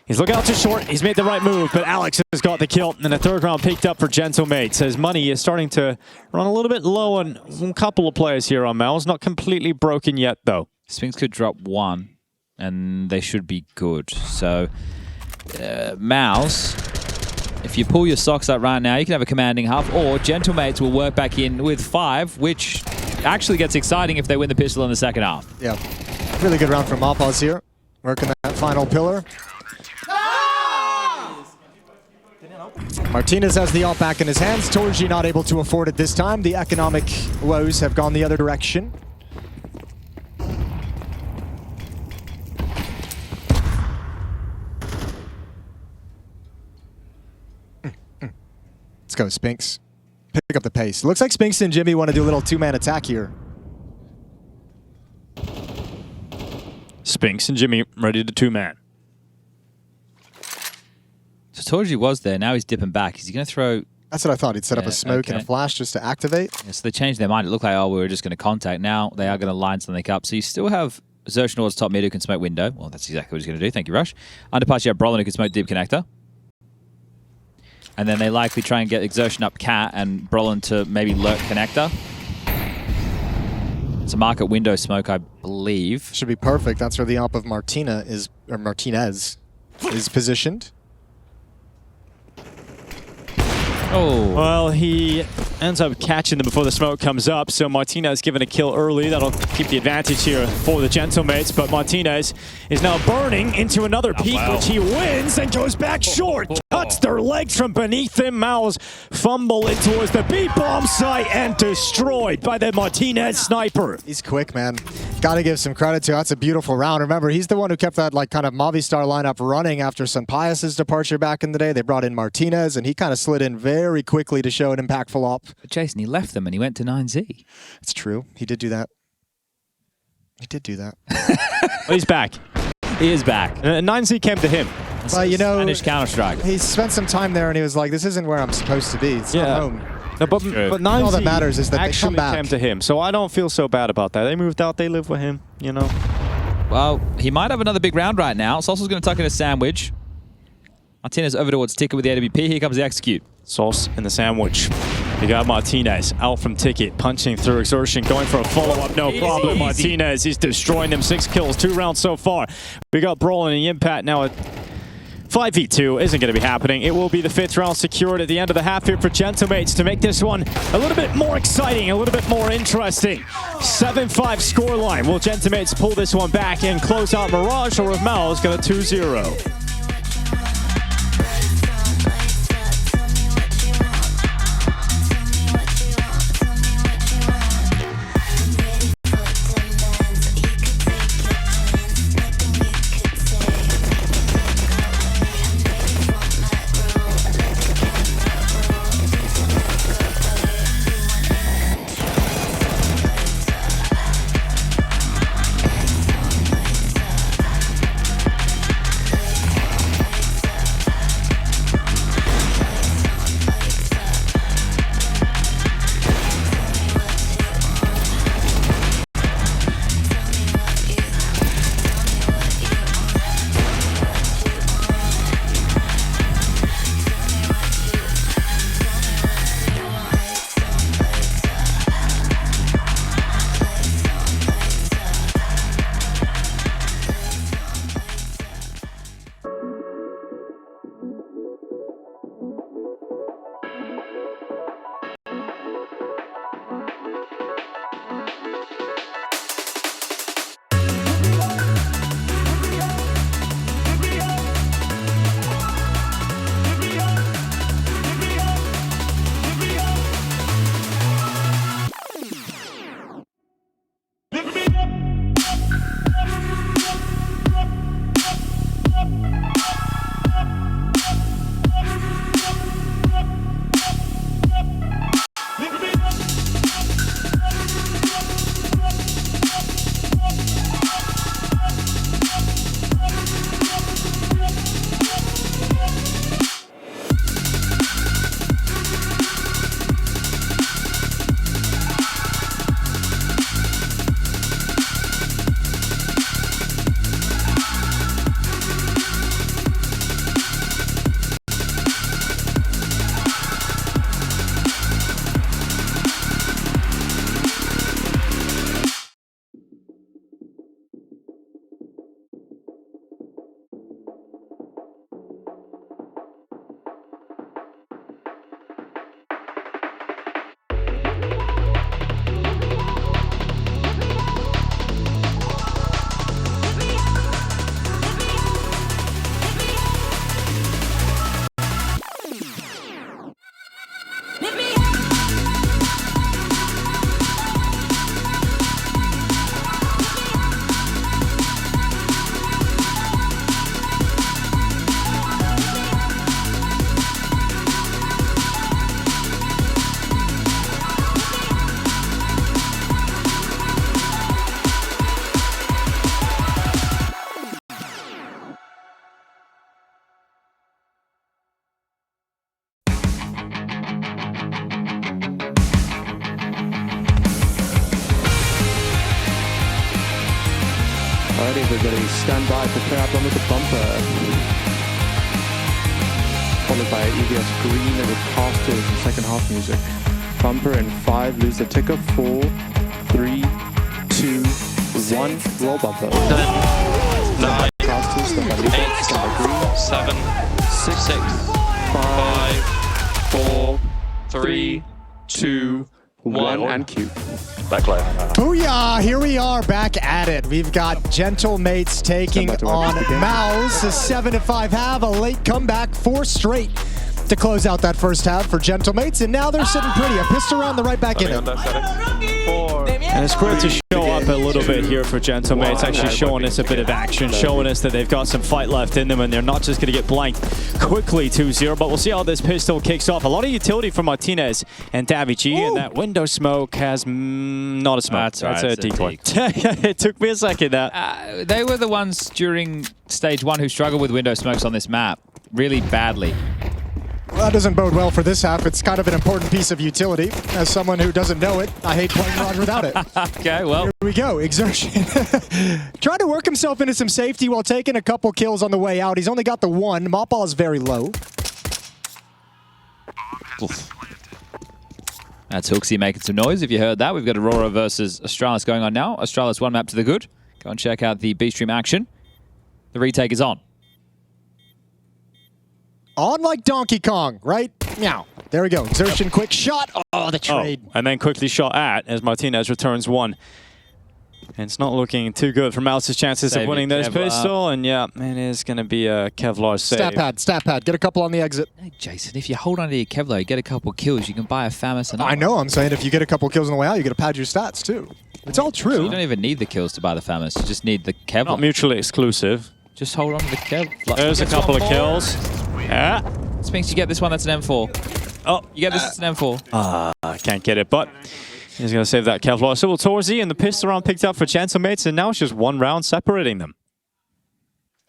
He's looking out too short. He's made the right move, but Alex has got the kill. And the 3rd round picked up for Gentlemates. His money is starting to run a little bit low on a couple of players here on MOUZ. Not completely broken yet, though.
Sphinx could drop 1, and they should be good. So, MOUZ, if you pull your socks up right now, you can have a commanding half, or Gentlemates will work back in with 5, which actually gets exciting if they win the pistol in the second half.
Yeah. Really good round from MOUZ here. Working that final pillar. Martinez has the AWP back in his hands. Torji not able to afford it this time. The economic woes have gone the other direction. Let's go, Spinks. Pick up the pace. Looks like Spinks and Jimmy want to do a little 2-man attack here.
Spinks and Jimmy ready to 2-man.
So Torji was there, now he's dipping back. Is he going to throw...
That's what I thought. He'd set up a smoke and a flash just to activate.
Yeah, so they changed their mind. It looked like, oh, we were just going to contact. Now they are going to line something up. So you still have Xertion towards top mid who can smoke window. Well, that's exactly what he's going to do. Thank you, Rush. Underpass, you have Brolin who can smoke deep connector. And then they likely try and get Exertion up cat and Brolin to maybe lurk connector. It's a market window smoke, I believe.
Should be perfect. That's where the AWP of Martinez is positioned.
Oh. Well, he ends up catching them before the smoke comes up, so Martinez given a kill early. That'll keep the advantage here for the Gentlemates, but Martinez is now burning into another peak, which he wins and goes back short. Cut gets their legs from beneath them. MOUZ fumble it towards the B-bomb site and destroyed by the Martinez sniper.
He's quick, man. Gotta give some credit to. That's a beautiful round. Remember, he's the one who kept that like kind of Movistar lineup running after Sampaio's departure back in the day. They brought in Martinez, and he kind of slid in very quickly to show an impactful op.
But Jason, he left them and he went to 9Z.
It's true. He did do that. He did do that.
But he's back.
He is back.
9Z came to him.
Well, you know,
Spanish Counter-Strike.
he spent some time there, and he was like, "This isn't where I'm supposed to be. It's not home."
No, but 9Z
All that matters is that they come
actually
back.
came to him, so I don't feel so bad about that. They moved out, they live with him, you know.
Well, he might have another big round right now. Sauce's going to tuck in a sandwich. Martinez over towards Ticket with the AWP. Here comes the execute.
Sauce in the sandwich. You got Martinez out from Ticket, punching through Exertion, going for a follow-up, no problem. Martinez, he's destroying them. 6 kills, 2 rounds so far. We got Brawl and the Impact now at 5v2 isn't going to be happening. It will be the 5th round secured at the end of the half here for Gentlemates to make this one a little bit more exciting, a little bit more interesting. 7-5 scoreline. Will Gentlemates pull this one back and close out Mirage, or if MOUZ got a 2-0?
Alright everybody, stand by, prepare up with the bumper. Followed by EVS Green with Casters and second half music. Bumper in 5, lose the ticker, 4, 3, 2, 1, roll bumper.
10, 9,
Casters, stand by Green,
7, 6, 5, 4, 3, 2,
1 and Q.
Booyah! Here we are back at it. We've got Gentle Mates taking on MOUZ. A 7-5 half, a late comeback, 4 straight to close out that first half for Gentle Mates, and now they're sitting pretty. A pistol round, they're right back in it.
And it's great to show up a little bit here for Gentle Mates, actually showing us a bit of action, showing us that they've got some fight left in them and they're not just going to get blanked quickly 2-0, but we'll see how this pistol kicks off. A lot of utility from Martinez and Davichi, and that window smoke has not a smoke. That's a decoy. It took me a second there.
They were the ones during stage 1 who struggled with window smokes on this map really badly.
Well, that doesn't bode well for this half. It's kind of an important piece of utility. As someone who doesn't know it, I hate playing Mirage without it.
Okay, well.
Here we go. Exertion. Trying to work himself into some safety while taking a couple kills on the way out. He's only got the 1. Mopal is very low.
Oof. That's Hooksy making some noise. If you heard that, we've got Aurora versus Astralis going on now. Astralis 1 map to the good. Go and check out the B-Stream action. The retake is on.
On like Donkey Kong, right? Meow. There we go. Exertion, quick shot. Oh, the trade.
And then quickly shot at as Martinez returns 1. And it's not looking too good for MOUZ's chances of winning this pistol. And yeah, it is going to be a Kevlar save.
Stat pad. Get a couple on the exit.
Hey, Jason, if you hold on to your Kevlar, you get a couple kills, you can buy a Famous and
I know. I'm saying if you get a couple kills on the way out, you get to pad your stats too. It's all true.
You don't even need the kills to buy the Famous. You just need the Kevlar.
Not mutually exclusive.
Just hold on to the Kevlar.
There's a couple of kills. Yeah.
This means you get this one, that's an M4. Oh, you get this, it's an M4.
I can't get it, but he's going to save that Kevlar. So will Torzy, and the pistol round picked up for Gentle Mates, and now it's just 1 round separating them.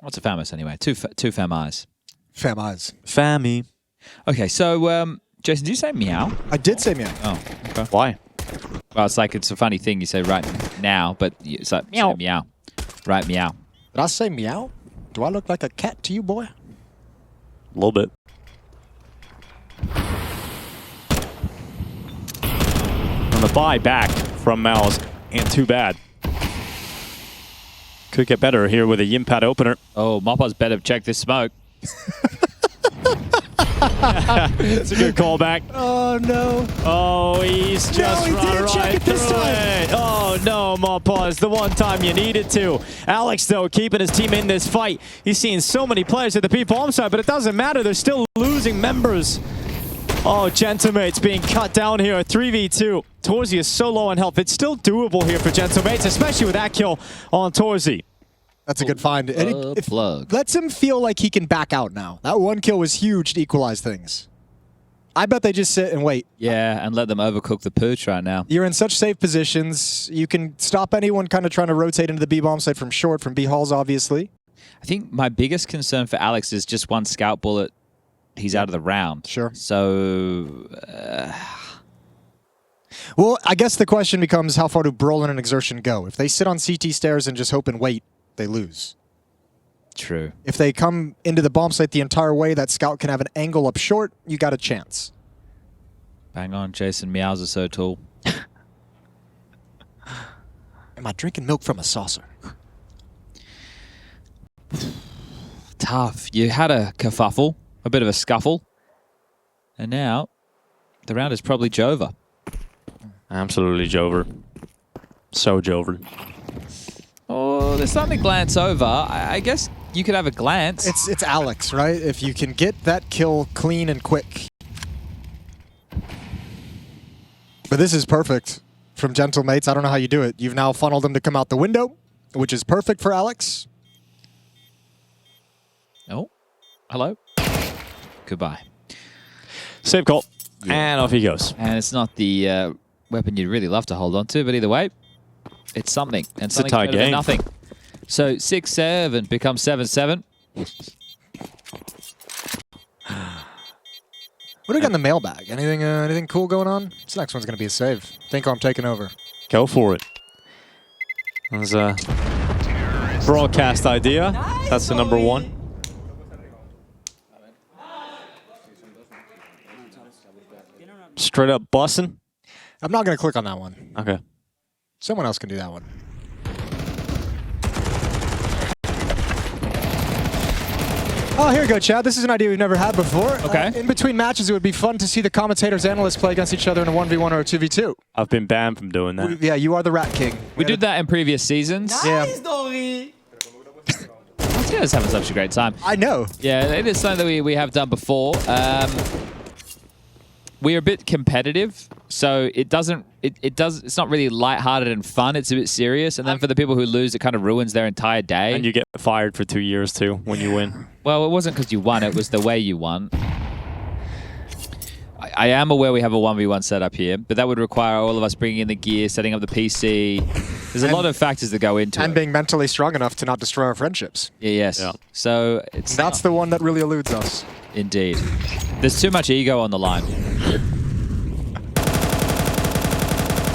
What's a Famous anyway? Two Fam-Eyes.
Fam-Eyes.
Fammy.
Okay, so, Jason, did you say meow?
I did say meow.
Oh, okay.
Why?
Well, it's like, it's a funny thing you say right now, but it's like meow. Meow. Right, meow.
Did I say meow? Do I look like a cat to you, boy?
A little bit. On the buy back from MOUZ, ain't too bad. Could get better here with a Yimpad opener.
Oh, Moppa's better check this smoke.
It's a good callback.
Oh, no.
Oh, he's just run right through
time.
it. Oh, no, Mopaz, the one time you needed to. Alex, though, keeping his team in this fight. He's seeing so many players at the B-bomb side, but it doesn't matter. They're still losing members. Oh, Gentle Mates being cut down here at 3v2. Torzy is so low on health. It's still doable here for Gentle Mates, especially with that kill on Torzy.
That's a good find. It
plug.
Lets him feel like he can back out now. That 1 kill was huge to equalize things. I bet they just sit and wait.
Yeah, and let them overcook the pooch right now.
You're in such safe positions. You can stop anyone kind of trying to rotate into the B-bomb side from short, from B-halls, obviously.
I think my biggest concern for Alex is just 1 scout bullet. He's out of the round.
Sure.
So...
Well, I guess the question becomes how far do Brolin and Exertion go? If they sit on CT stairs and just hope and wait, they lose.
True.
If they come into the bomb site the entire way, that scout can have an angle up short, you got a chance.
Bang on, Jason. Meows are so tall.
Am I drinking milk from a saucer?
Tough. You had a kerfuffle, a bit of a scuffle, and now the round is probably Jova.
Absolutely Jover. So Jover.
Oh, there's something to glance over. I guess you could have a glance.
It's Alex, right? If you can get that kill clean and quick. But this is perfect from Gentle Mates. I don't know how you do it. You've now funneled them to come out the window, which is perfect for Alex.
Oh, hello. Goodbye.
Save call. Yeah. And off he goes.
And it's not the weapon you'd really love to hold on to, but either way, it's something. And
it's
something
a tie
better than
game.
Nothing. So 6-7 becomes 7-7.
What do we got in the mailbag? Anything cool going on? This next one's going to be a save. Think I'm taking over.
Go for it. There's a broadcast idea. That's the number 1. Straight up bussin'.
I'm not going to click on that one.
Okay.
Someone else can do that one. Oh, here you go, Chad. This is an idea we've never had before.
Okay.
In between matches, it would be fun to see the commentators, analysts play against each other in a 1v1 or a 2v2.
I've been banned from doing that.
Yeah, you are the Rat King.
We did that in previous seasons.
Yeah.
You guys having such a great time.
I know.
Yeah, it is something that we have done before. We're a bit competitive, so it's not really lighthearted and fun. It's a bit serious, and then for the people who lose, it kind of ruins their entire day.
And you get fired for 2 years too when you win.
Well, it wasn't because you won; it was the way you won. I am aware we have a 1v1 setup here, but that would require all of us bringing in the gear, setting up the PC. There's a lot of factors that go into it.
And being mentally strong enough to not destroy our friendships.
Yes.
Yeah.
So
That's the one that really eludes us.
Indeed. There's too much ego on the line.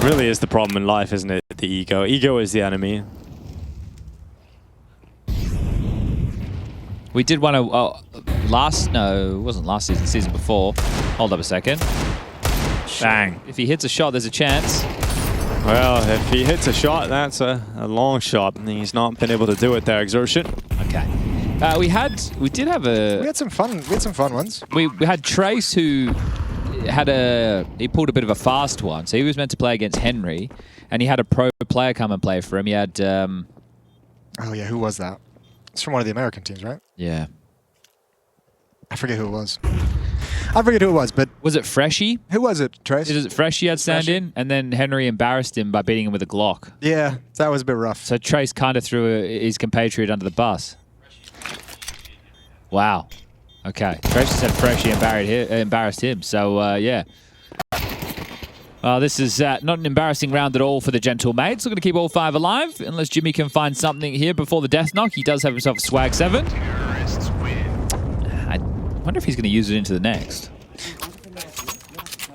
Really is the problem in life, isn't it? The ego. Ego is the enemy.
We did one of no, it wasn't last season, season before. Hold up a second.
Bang.
If he hits a shot, there's a chance.
Well, if he hits a shot, that's a long shot. And he's not been able to do it there, Exertion.
Okay. We did have a...
We had some fun ones.
We had Trace who he pulled a bit of a fast one. So he was meant to play against Henry, and he had a pro player come and play for him. He had...
Oh yeah, who was that? It's from one of the American teams, right?
Yeah.
I forget who it was. I forget who it was, but...
Was it Freshy?
Who was it, Trace?
Was it Freshy had stand in, and then Henry embarrassed him by beating him with a Glock.
Yeah, that was a bit rough.
So Trace kind of threw his compatriot under the bus. Wow. Okay. Trace said Freshy embarrassed him. So, yeah. This is not an embarrassing round at all for the Gentle Mates. We're going to keep all 5 alive, unless Jimmy can find something here before the death knock. He does have himself a swag 7. I wonder if he's going to use it into the next.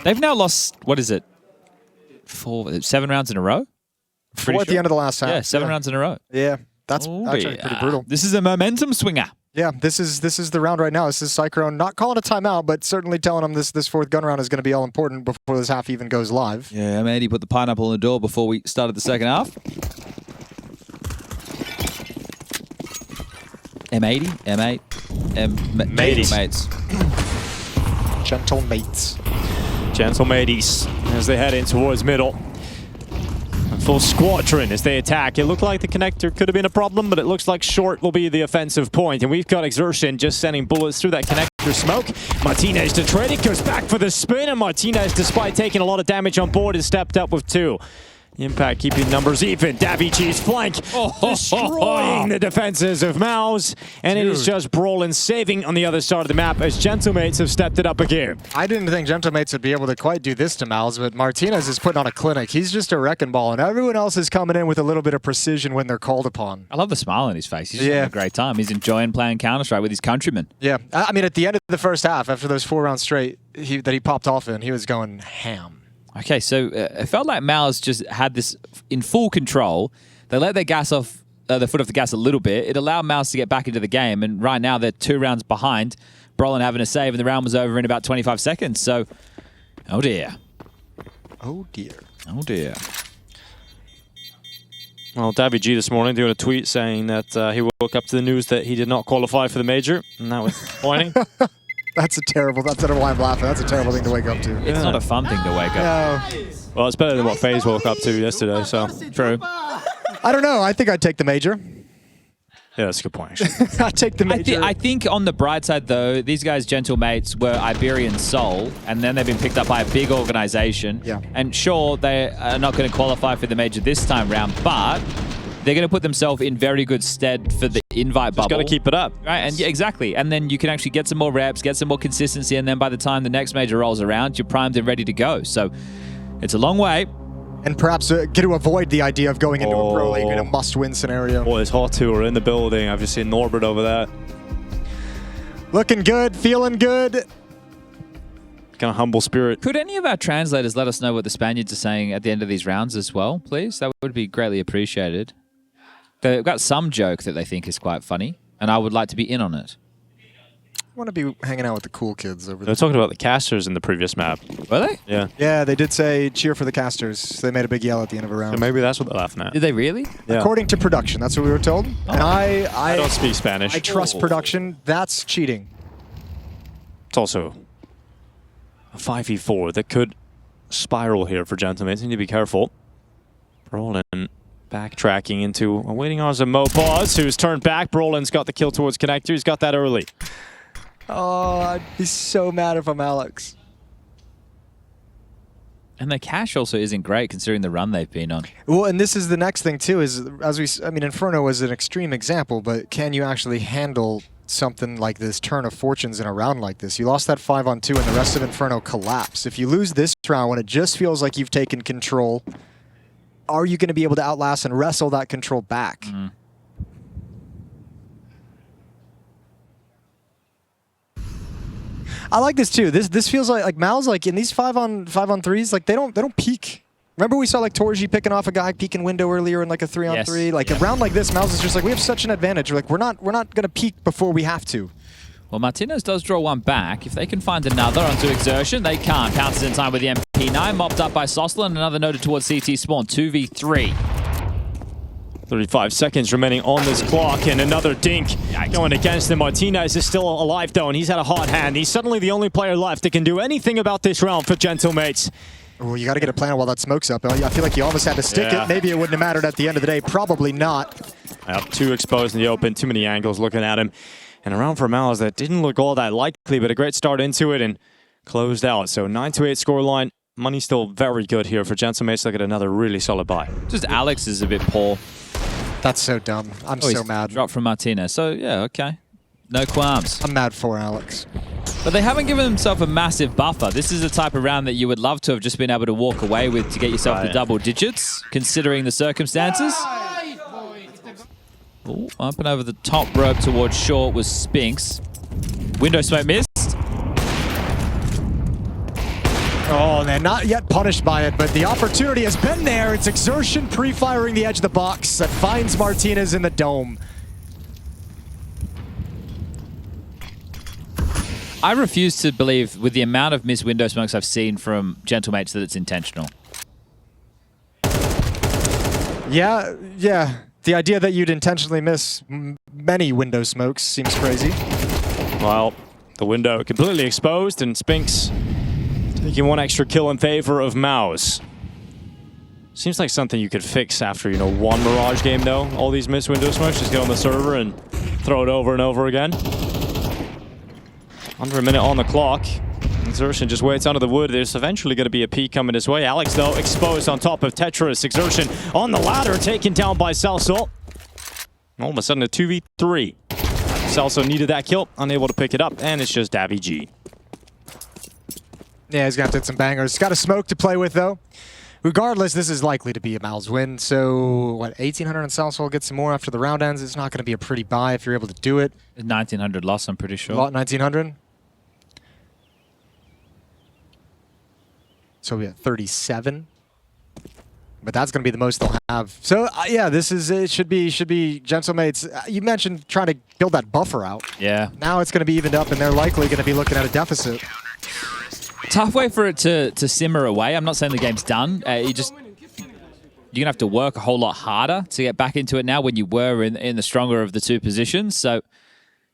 They've now lost, what is it? 7 rounds in a row?
4 at the end of the last half.
Yeah, 7 rounds in a row.
Yeah, that's actually pretty brutal.
This is a momentum swinger.
Yeah, this is the round right now. This is Cyclone not calling a timeout, but certainly telling him this 4th gun round is going to be all important before this half even goes live.
Yeah, M80 put the pineapple on the door before we started the second half. M80, M8, mates.
Gentle Mates.
Gentle Mateys as they head in towards middle. Full squadron as they attack. It looked like the connector could have been a problem, but it looks like short will be the offensive point. And we've got Exertion just sending bullets through that connector smoke. Martinez to trade it, goes back for the spin, and Martinez, despite taking a lot of damage on board, has stepped up with 2. Impact keeping numbers even. Davici's flank destroying the defenses of MOUZ. And it is just Brolin saving on the other side of the map as Gentlemates have stepped it up again.
I didn't think Gentlemates would be able to quite do this to MOUZ, but Martinez is putting on a clinic. He's just a wrecking ball, and everyone else is coming in with a little bit of precision when they're called upon.
I love the smile on his face. He's just having a great time. He's enjoying playing Counter-Strike with his countrymen.
Yeah, I mean, at the end of the first half, after those 4 rounds straight that he popped off in, he was going ham.
Okay, so it felt like MOUZ just had this in full control. They let their gas off, the foot off the gas a little bit. It allowed MOUZ to get back into the game, and right now they're 2 rounds behind. Brolin having a save, and the round was over in about 25 seconds. So, oh dear.
Oh dear.
Oh dear.
Well, Davy G this morning doing a tweet saying that he woke up to the news that he did not qualify for the major, and that was disappointing.
That's a terrible, that's why I'm laughing. That's a terrible thing to wake up to.
It's not a fun thing to wake up.
No.
Well, it's better than what FaZe woke up to yesterday, so.
True.
I don't know. I think I'd take the major.
Yeah, that's a good point, actually.
I'd take the major.
I think on the bright side, though, these guys, Gentle Mates, were Iberian Soul, and then they've been picked up by a big organization.
Yeah.
And sure, they are not going to qualify for the major this time round, but they're going to put themselves in very good stead for the invite bubble.
Just got to keep it up.
Right, and yeah, exactly. And then you can actually get some more reps, get some more consistency, and then by the time the next major rolls around, you're primed and ready to go. So it's a long way.
And perhaps get to avoid the idea of going into a Pro League in a must-win scenario.
Boys, Hot 2 are in the building. I've just seen Norbert over there.
Looking good, feeling good.
Kind of humble spirit.
Could any of our translators let us know what the Spaniards are saying at the end of these rounds as well, please? That would be greatly appreciated. They've got some joke that they think is quite funny, and I would like to be in on it.
want to be hanging out with the cool kids over
They're
there.
talking about the casters in the previous map.
Were they?
Yeah.
Yeah, they did say cheer for the casters. They made a big yell at the end of a round.
So maybe that's what they're laughing at.
Did they really?
Yeah.
According to production, that's what we were told. And
I don't speak Spanish.
I trust production. That's cheating.
It's also a 5v4 that could spiral here for Gentlemen. Need to be careful. Brolin backtracking into awaiting arms of MOUZ, who's turned back. Brolin's got the kill towards Connector. He's got that early.
Oh, I'd be so mad if I'm Alex.
And the cash also isn't great considering the run they've been on.
Well, and this is the next thing too. Is I mean, Inferno was an extreme example, but can you actually handle something like this turn of fortunes in a round like this? You lost that 5-on-2 and the rest of Inferno collapsed. If you lose this round when it just feels like you've taken control, are you going to be able to outlast and wrestle that control back? I like this too. This feels like MOUZ, like in these 5-on-3s, like they don't peek. Remember we saw like Torji picking off a guy peeking window earlier in like a 3-on-3.
Yes.
Like a round like this, MOUZ is just like, we have such an advantage. Like we're not gonna peek before we have to.
Well, Martinez does draw one back. If they can find another onto Exertion, they can't. Pounces in time with the MP9, mopped up by Soslan, another noted towards CT spawn, 2v3.
35 seconds remaining on this clock, and another dink going against him. Martinez is still alive though, and he's had a hot hand. He's suddenly the only player left that can do anything about this round for Gentlemates.
Oh, you got to get a plan while that smoke's up. I feel like you almost had to stick it. Maybe it wouldn't have mattered at the end of the day. Probably not.
Yep, too exposed in the open, too many angles looking at him. And a round for MOUZ that didn't look all that likely, but a great start into it and closed out. So 9-8 scoreline. Money still very good here for Gentlemates. Look at another really solid buy.
Just Alex is a bit poor.
That's so dumb. I'm so mad.
Dropped from Martinez. So, yeah, okay. No qualms.
I'm mad for Alex.
But they haven't given themselves a massive buffer. This is the type of round that you would love to have just been able to walk away with to get yourself the double digits, considering the circumstances. Ooh, up and over the top rope towards short was Spinks. Window smoke missed.
Oh, they're not yet punished by it, but the opportunity has been there. It's Exertion pre-firing the edge of the box that finds Martinez in the dome.
I refuse to believe, with the amount of missed window smokes I've seen from Gentlemates, that it's intentional.
Yeah. The idea that you'd intentionally miss many window smokes seems crazy.
Well, the window completely exposed, and Spinks taking one extra kill in favor of MOUZ. Seems like something you could fix after, one Mirage game, though. All these missed window smokes, just get on the server and throw it over and over again. Under a minute on the clock. Exertion just waits under the wood. There's eventually going to be a peek coming his way. Alex, though, exposed on top of Tetris. Exertion on the ladder, taken down by Celso. All of a sudden, a 2v3. Celso needed that kill, unable to pick it up, and it's just Davy G.
Yeah, he's going to have to hit some bangers. He's got a smoke to play with, though. Regardless, this is likely to be a MOUZ win. So, 1,800 on Celso will get some more after the round ends. It's not going to be a pretty buy if you're able to do it.
1,900 loss, I'm pretty sure.
1,900? So we have 37. But that's going to be the most they'll have. So, yeah, it should be Gentlemates. You mentioned trying to build that buffer out.
Yeah.
Now it's going to be evened up, and they're likely going to be looking at a deficit.
Tough way for it to simmer away. I'm not saying the game's done. You're going to have to work a whole lot harder to get back into it now when you were in the stronger of the two positions. So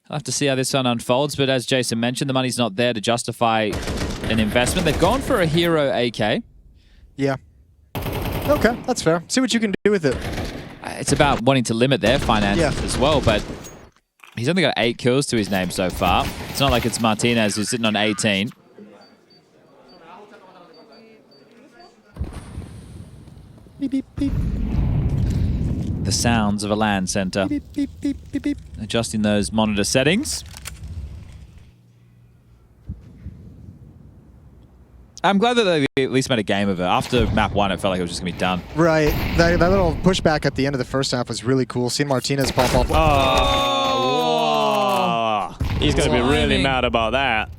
I'll have to see how this one unfolds. But as Jason mentioned, the money's not there to justify an investment. They've gone for a hero AK.
Yeah. Okay, that's fair. See what you can do with it.
It's about wanting to limit their finances as well, but he's only got 8 kills to his name so far. It's not like it's Martinez who's sitting on 18.
Beep, beep, beep.
The sounds of a LAN center.
Beep, beep, beep, beep, beep.
Adjusting those monitor settings. I'm glad that they at least made a game of it. After map 1, it felt like it was just going to be done.
Right. That little pushback at the end of the first half was really cool. Seeing Martinez pop off.
Oh! He's going to be really mad about that.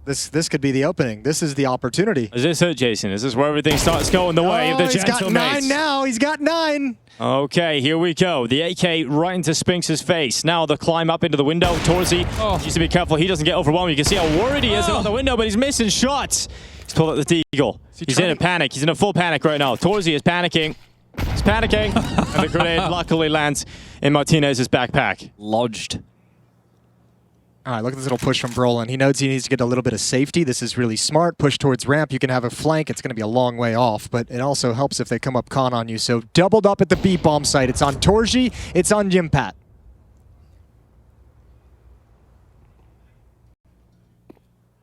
This could be the opening. This is the opportunity.
Is this it, Jason? Is this where everything starts going the way of the
He's got
Gentle
9
Mates?
now. He's got 9.
Okay, here we go. The AK right into Spinx's face. Now the climb up into the window. Torzy needs to be careful. He doesn't get overwhelmed. You can see how worried he is about the window, but he's missing shots. He's pulled out the Deagle. He's in a panic. He's in a full panic right now. Torzy is panicking. He's panicking. And the grenade luckily lands in Martinez's backpack.
Lodged.
All right, look at this little push from Brolin. He knows he needs to get a little bit of safety. This is really smart. Push towards ramp. You can have a flank. It's going to be a long way off, but it also helps if they come up con on you. So doubled up at the B bomb site. It's on Torzy. It's on Jimpat.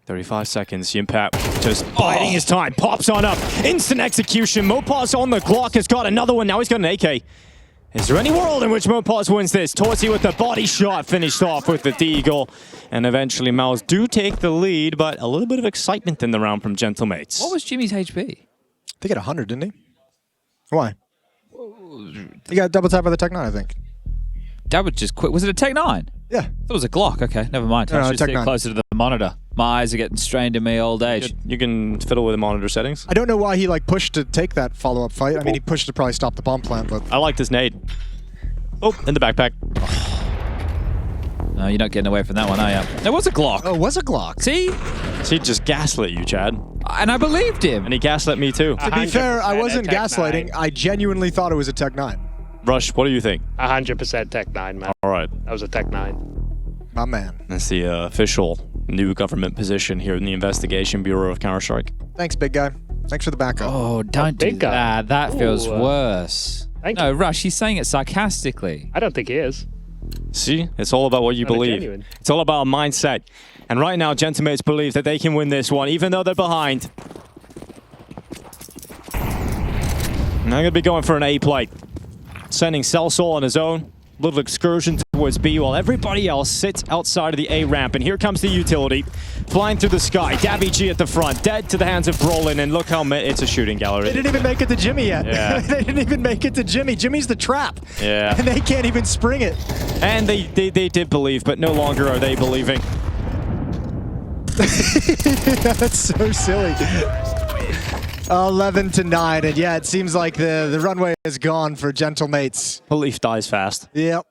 "35 seconds. Jimpat just biding his time. Pops on up. Instant execution. Mopaz on the clock has got another one. Now he's got an AK. Is there any world in which Mopaz wins this? Torzy with the body shot finished off with the Deagle. And eventually MOUZ do take the lead, but a little bit of excitement in the round from Gentle Mates.
What was Jimmy's HP?
They got 100, didn't he? Why? He got double tap by the Tech 9, I think.
That was just quick. Was it a Tech 9?
Yeah.
I thought it was a Glock. Okay, never mind.
No,
I should
Tech
sit
9.
closer to the monitor. My eyes are getting strained in my old age.
You can fiddle with the monitor settings.
I don't know why he pushed to take that follow-up fight. I mean, he pushed to probably stop the bomb plant, but
I like this nade. Oh, in the backpack.
No, you're not getting away from that one, are you? There was a Glock.
oh, it was a Glock.
See?
He just gaslit you, Chad.
And I believed him.
And he gaslit me too.
To be fair, I
100%
wasn't
a Tech
gaslighting.
9.
I genuinely thought it was a Tech 9.
Rush, what do you think?
100% Tech 9, man.
All right.
That was a Tech 9.
My man.
That's the official new government position here in the Investigation Bureau of Counter-Strike.
Thanks, big guy. Thanks for the backup.
Oh, don't do
big guy.
that. That feels
Ooh,
worse.
Thank
No,
you.
Rush, he's saying it sarcastically.
I don't think he is.
See? It's all about what you
Kinda
believe.
genuine.
It's all about a mindset. And right now, Gentle Mates believe that they can win this one, even though they're behind. And they're going to be going for an A plate. Sending Celsol on his own. Little excursion towards B while everybody else sits outside of the A ramp. And here comes the utility. Flying through the sky. Dabby G at the front. Dead to the hands of Brolin. And look how it's a shooting gallery.
They didn't even make it to Jimmy yet.
Yeah.
They didn't even make it to Jimmy. Jimmy's the trap.
Yeah.
And they can't even spring it.
And they did believe, but no longer are they believing.
That's so silly. 11-9, and yeah, it seems like the runway is gone for Gentle Mates.
Belief dies fast.
Yep.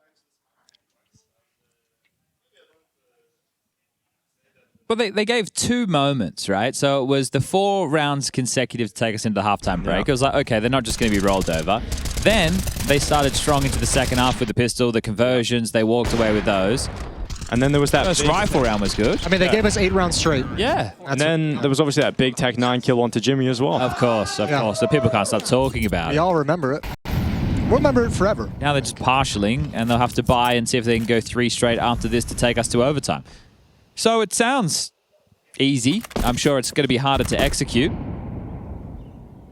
Well, they gave 2 moments, right? So it was the 4 rounds consecutive to take us into the halftime break. It was like, okay, they're not just going to be rolled over. Then they started strong into the second half with the pistol, the conversions. They walked away with those.
And then there was that
First
big,
rifle round was good.
I mean, they gave us 8 rounds straight.
Yeah.
and then there was obviously that big Tech 9 kill onto Jimmy as well.
Of course.
Yeah.
So people can't stop talking about
We
it.
all remember it. We'll remember it forever.
Now they're just partialing, and they'll have to buy and see if they can go 3 straight after this to take us to overtime. So it sounds easy. I'm sure it's going to be harder to execute.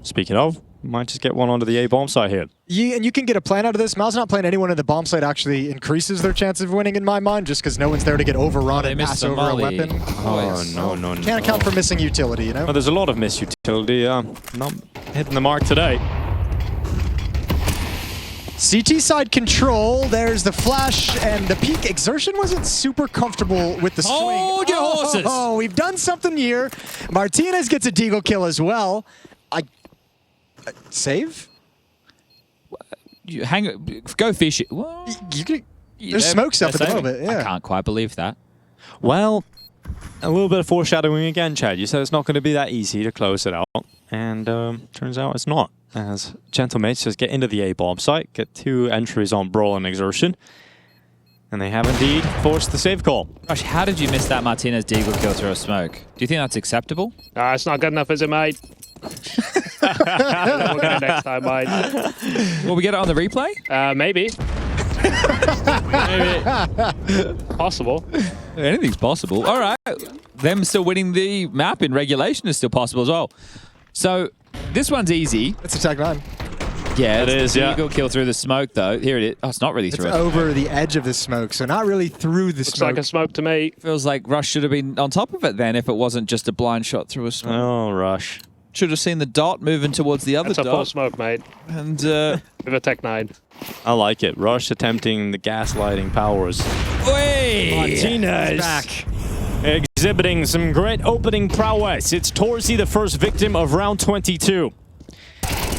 Speaking of, might just get one onto the A bomb site here.
And you can get a plan out of this. MOUZ not playing anyone at the bomb site actually increases their chance of winning in my mind, just because no one's there to get overrun
They
and
missed
pass
the
over a
molly.
weapon.
Oh, no.
Can't account for missing utility, you know?
Well, there's a lot of missed utility. Not hitting the mark today.
CT side control, there's the flash, and the peak. Exertion wasn't super comfortable with the swing.
Hold your horses.
Oh, we've done something here. Martinez gets a deagle kill as well. Save?
You go fish it. Well,
There's smokes up at the
saving.
moment,
I
yeah.
can't quite believe that.
Well, a little bit of foreshadowing again, Chad. You said it's not going to be that easy to close it out. And turns out it's not. As Gentle Mates just get into the A bomb site, get 2 entries on Brawl and Exertion. And they have indeed forced the save call.
Gosh, how did you miss that Martinez deagle kill through a smoke? Do you think that's acceptable?
It's not good enough, is it, mate? We'll get it next time, mate.
Will we get it on the replay?
Maybe. Maybe. Possible.
Anything's possible. All right. Them still winning the map in regulation is still possible as well. So this one's easy.
It's a Tech 9.
Yeah,
It is, yeah.
Deagle kill through the smoke, though. Here it is. Oh, it's not really
It's
through it.
over the edge of the smoke, so not really through the
Looks
smoke.
like a smoke to me.
Feels like Rush should have been on top of it then if it wasn't just a blind shot through a smoke.
Oh, Rush.
Should have seen the dot moving towards the other
That's a full
dot.
smoke, mate.
And
With a Tech 9.
I like it. Rush attempting the gaslighting powers.
Wait!
Martinez.
Back.
exhibiting some great opening prowess. It's Torzy, the first victim of round 22.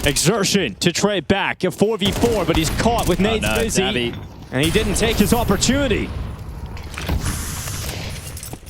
Exertion to trade back, a 4v4, but he's caught with Nate's busy, and he didn't take his opportunity.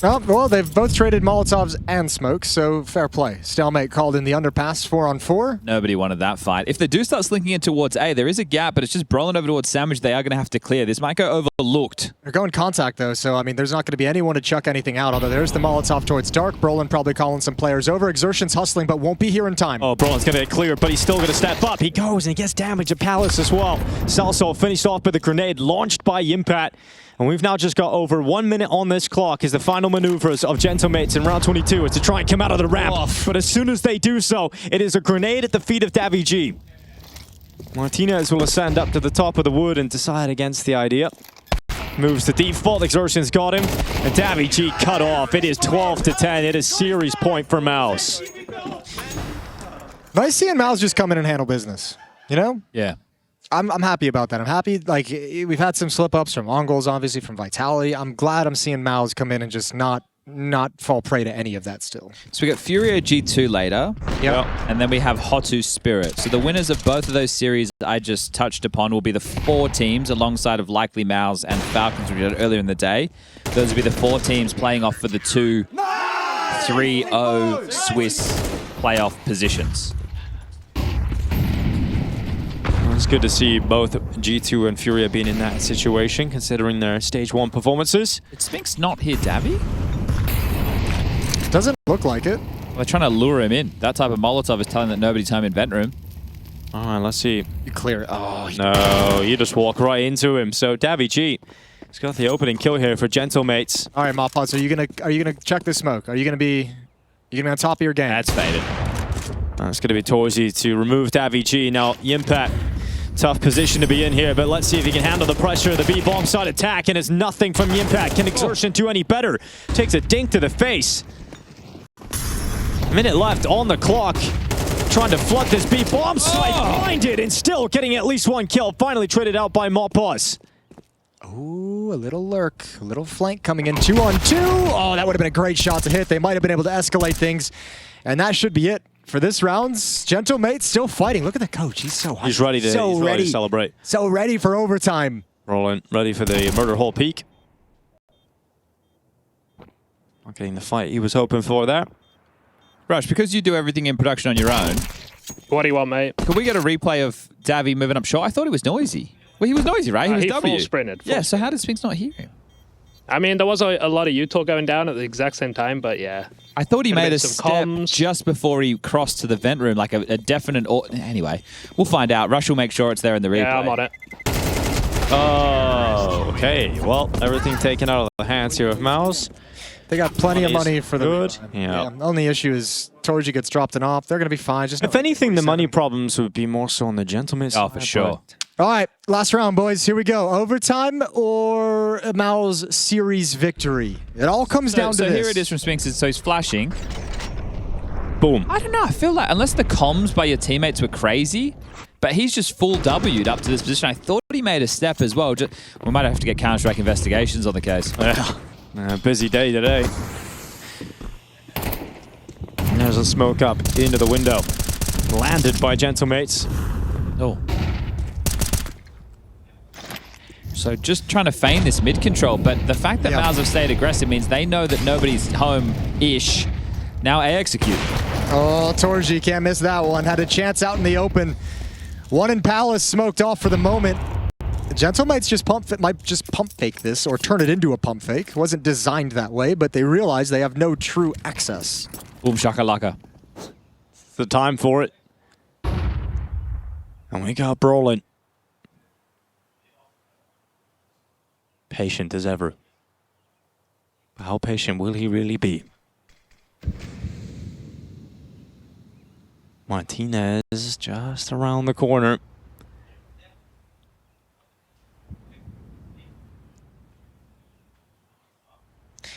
Well, they've both traded Molotovs and smokes, so fair play. Stalemate called in the underpass 4-on-4.
Nobody wanted that fight. If they do start slinking in towards A, there is a gap, but it's just Brolin over towards Sandwich. They are going to have to clear. This might go overlooked.
They're going contact, though, so, I mean, there's not going to be anyone to chuck anything out, although there's the Molotov towards Dark. Brolin probably calling some players over. Exertion's hustling, but won't be here in time.
Oh, Brolin's going to get cleared, but he's still going to step up. He goes and he gets damage at Palace as well. Salso finished off with a grenade launched by Yimpat. And we've now just got over 1 minute on this clock as the final maneuvers of Gentlemates in round 22 is to try and come out of the ramp. But as soon as they do so, it is a grenade at the feet of Davy G. Martinez will ascend up to the top of the wood and decide against the idea. Moves to default, Exertion's got him, and Davy G cut off. It is 12-10. It is series point for MOUZ.
Nice seeing MOUZ just come in and handle business, you know?
Yeah.
I'm happy about that. I'm happy, like, we've had some slip-ups from Ongols, obviously, from Vitality. I'm glad I'm seeing MOUZ come in and just not fall prey to any of that still.
So we got Furio G2 later.
Yep.
And then we have Hotu Spirit. So the winners of both of those series I just touched upon will be the 4 teams alongside of likely MOUZ and Falcons, which we did earlier in the day. Those will be the 4 teams playing off for the 2 3-0 Swiss playoff positions.
It's good to see both G2 and Furia being in that situation, considering their Stage 1 performances.
Is Spinks not here, Davy?
Doesn't look like it.
Well, they're trying to lure him in. That type of Molotov is telling that nobody's home in vent room.
All right, let's see.
You clear it. Oh,
no, you just walk right into him. So Davy G has got the opening kill here for Gentlemates.
All right, Mopaz, are you gonna check the smoke? Are you gonna be on top of your game?
That's faded.
It's going to be Torzy to remove Davy G. Now, Yimpat, tough position to be in here, but let's see if he can handle the pressure of the B-bomb side attack, and it's nothing from Yimpat. Can Exertion do any better? Takes a dink to the face. Minute left on the clock. Trying to flood this B-bomb site, blinded, and still getting at least 1 kill. Finally traded out by Mopaz.
Ooh, a little lurk, a little flank coming in 2-on-2. Oh, that would have been a great shot to hit. They might have been able to escalate things, and that should be it for this round. Gentlemates still fighting. Look at the coach. He's so high.
He's ready to, ready to celebrate.
So ready for overtime.
Rolling, ready for the murder hole peak. Not getting the fight he was hoping for there.
Rush, because you do everything in production on your own.
What do you want, mate?
Could we get a replay of Davy moving up short? I thought he was noisy. Well, he was noisy, right? He was W.
Full sprinted.
Yeah, so how did Spinks not hear him?
I mean, there was a lot of util going down at the exact same time, but yeah.
I thought he made a
some
step
comms
just before he crossed to the vent room, like a definite... Anyway, we'll find out. Rush will make sure it's there in the replay.
Yeah, I'm on it.
Oh, okay. Well, everything taken out of the hands here of MOUZ.
They got plenty of money for the
good. Yeah.
The only issue is Torzy gets dropped and off. They're going to be fine. Just
if anything, the money problems would be more so on the Gentleman's
side. Oh, for sure.
All right, last round, boys. Here we go. Overtime or a MOUZ series victory? It all comes down to this.
So here it is from Spinks. So he's flashing.
Boom.
I don't know. I feel like unless the comms by your teammates were crazy, but he's just full W'd up to this position. I thought he made a step as well. We might have to get Counter-Strike investigations on the case.
Yeah. Busy day today. And there's a smoke up into the window. Landed by Gentlemates.
Oh. So just trying to feign this mid control, but the fact that MOUZ have stayed aggressive means they know that nobody's home-ish. Now A execute.
Oh, Torzy can't miss that one. Had a chance out in the open. One in Palace smoked off for the moment. Gentlemates might just pump fake this or turn it into a pump fake. It wasn't designed that way, but they realize they have no true access.
Boom shakalaka.
It's the time for it. And we got Brolin. Patient as ever. But how patient will he really be? Martinez just around the corner.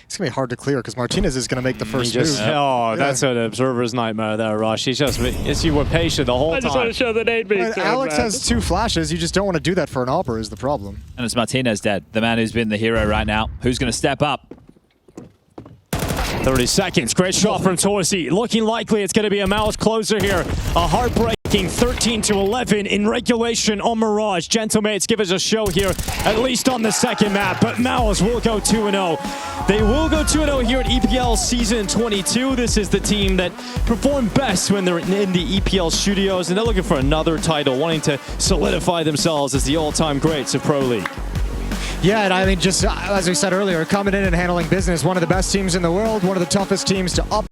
It's going to be hard to clear because Martinez is going to make the first move.
Oh, that's an observer's nightmare there, Rush. You were patient the whole time.
I just want to show the nade being
Alex has 2 flashes. You just don't want to do that for an AWPer is the problem.
And it's Martinez dead. The man who's been the hero right now. Who's going to step up?
30 seconds. Great shot from Torsi. Looking likely it's going to be a MOUZ closer here. A heartbreaking 13-11 in regulation on Mirage. Gentlemates give us a show here, at least on the second map. But MOUZ will go 2-0. They will go 2-0 here at EPL Season 22. This is the team that performed best when they're in the EPL studios, and they're looking for another title, wanting to solidify themselves as the all-time greats of Pro League.
Yeah, and I mean, just as we said earlier, coming in and handling business, one of the best teams in the world, one of the toughest teams to up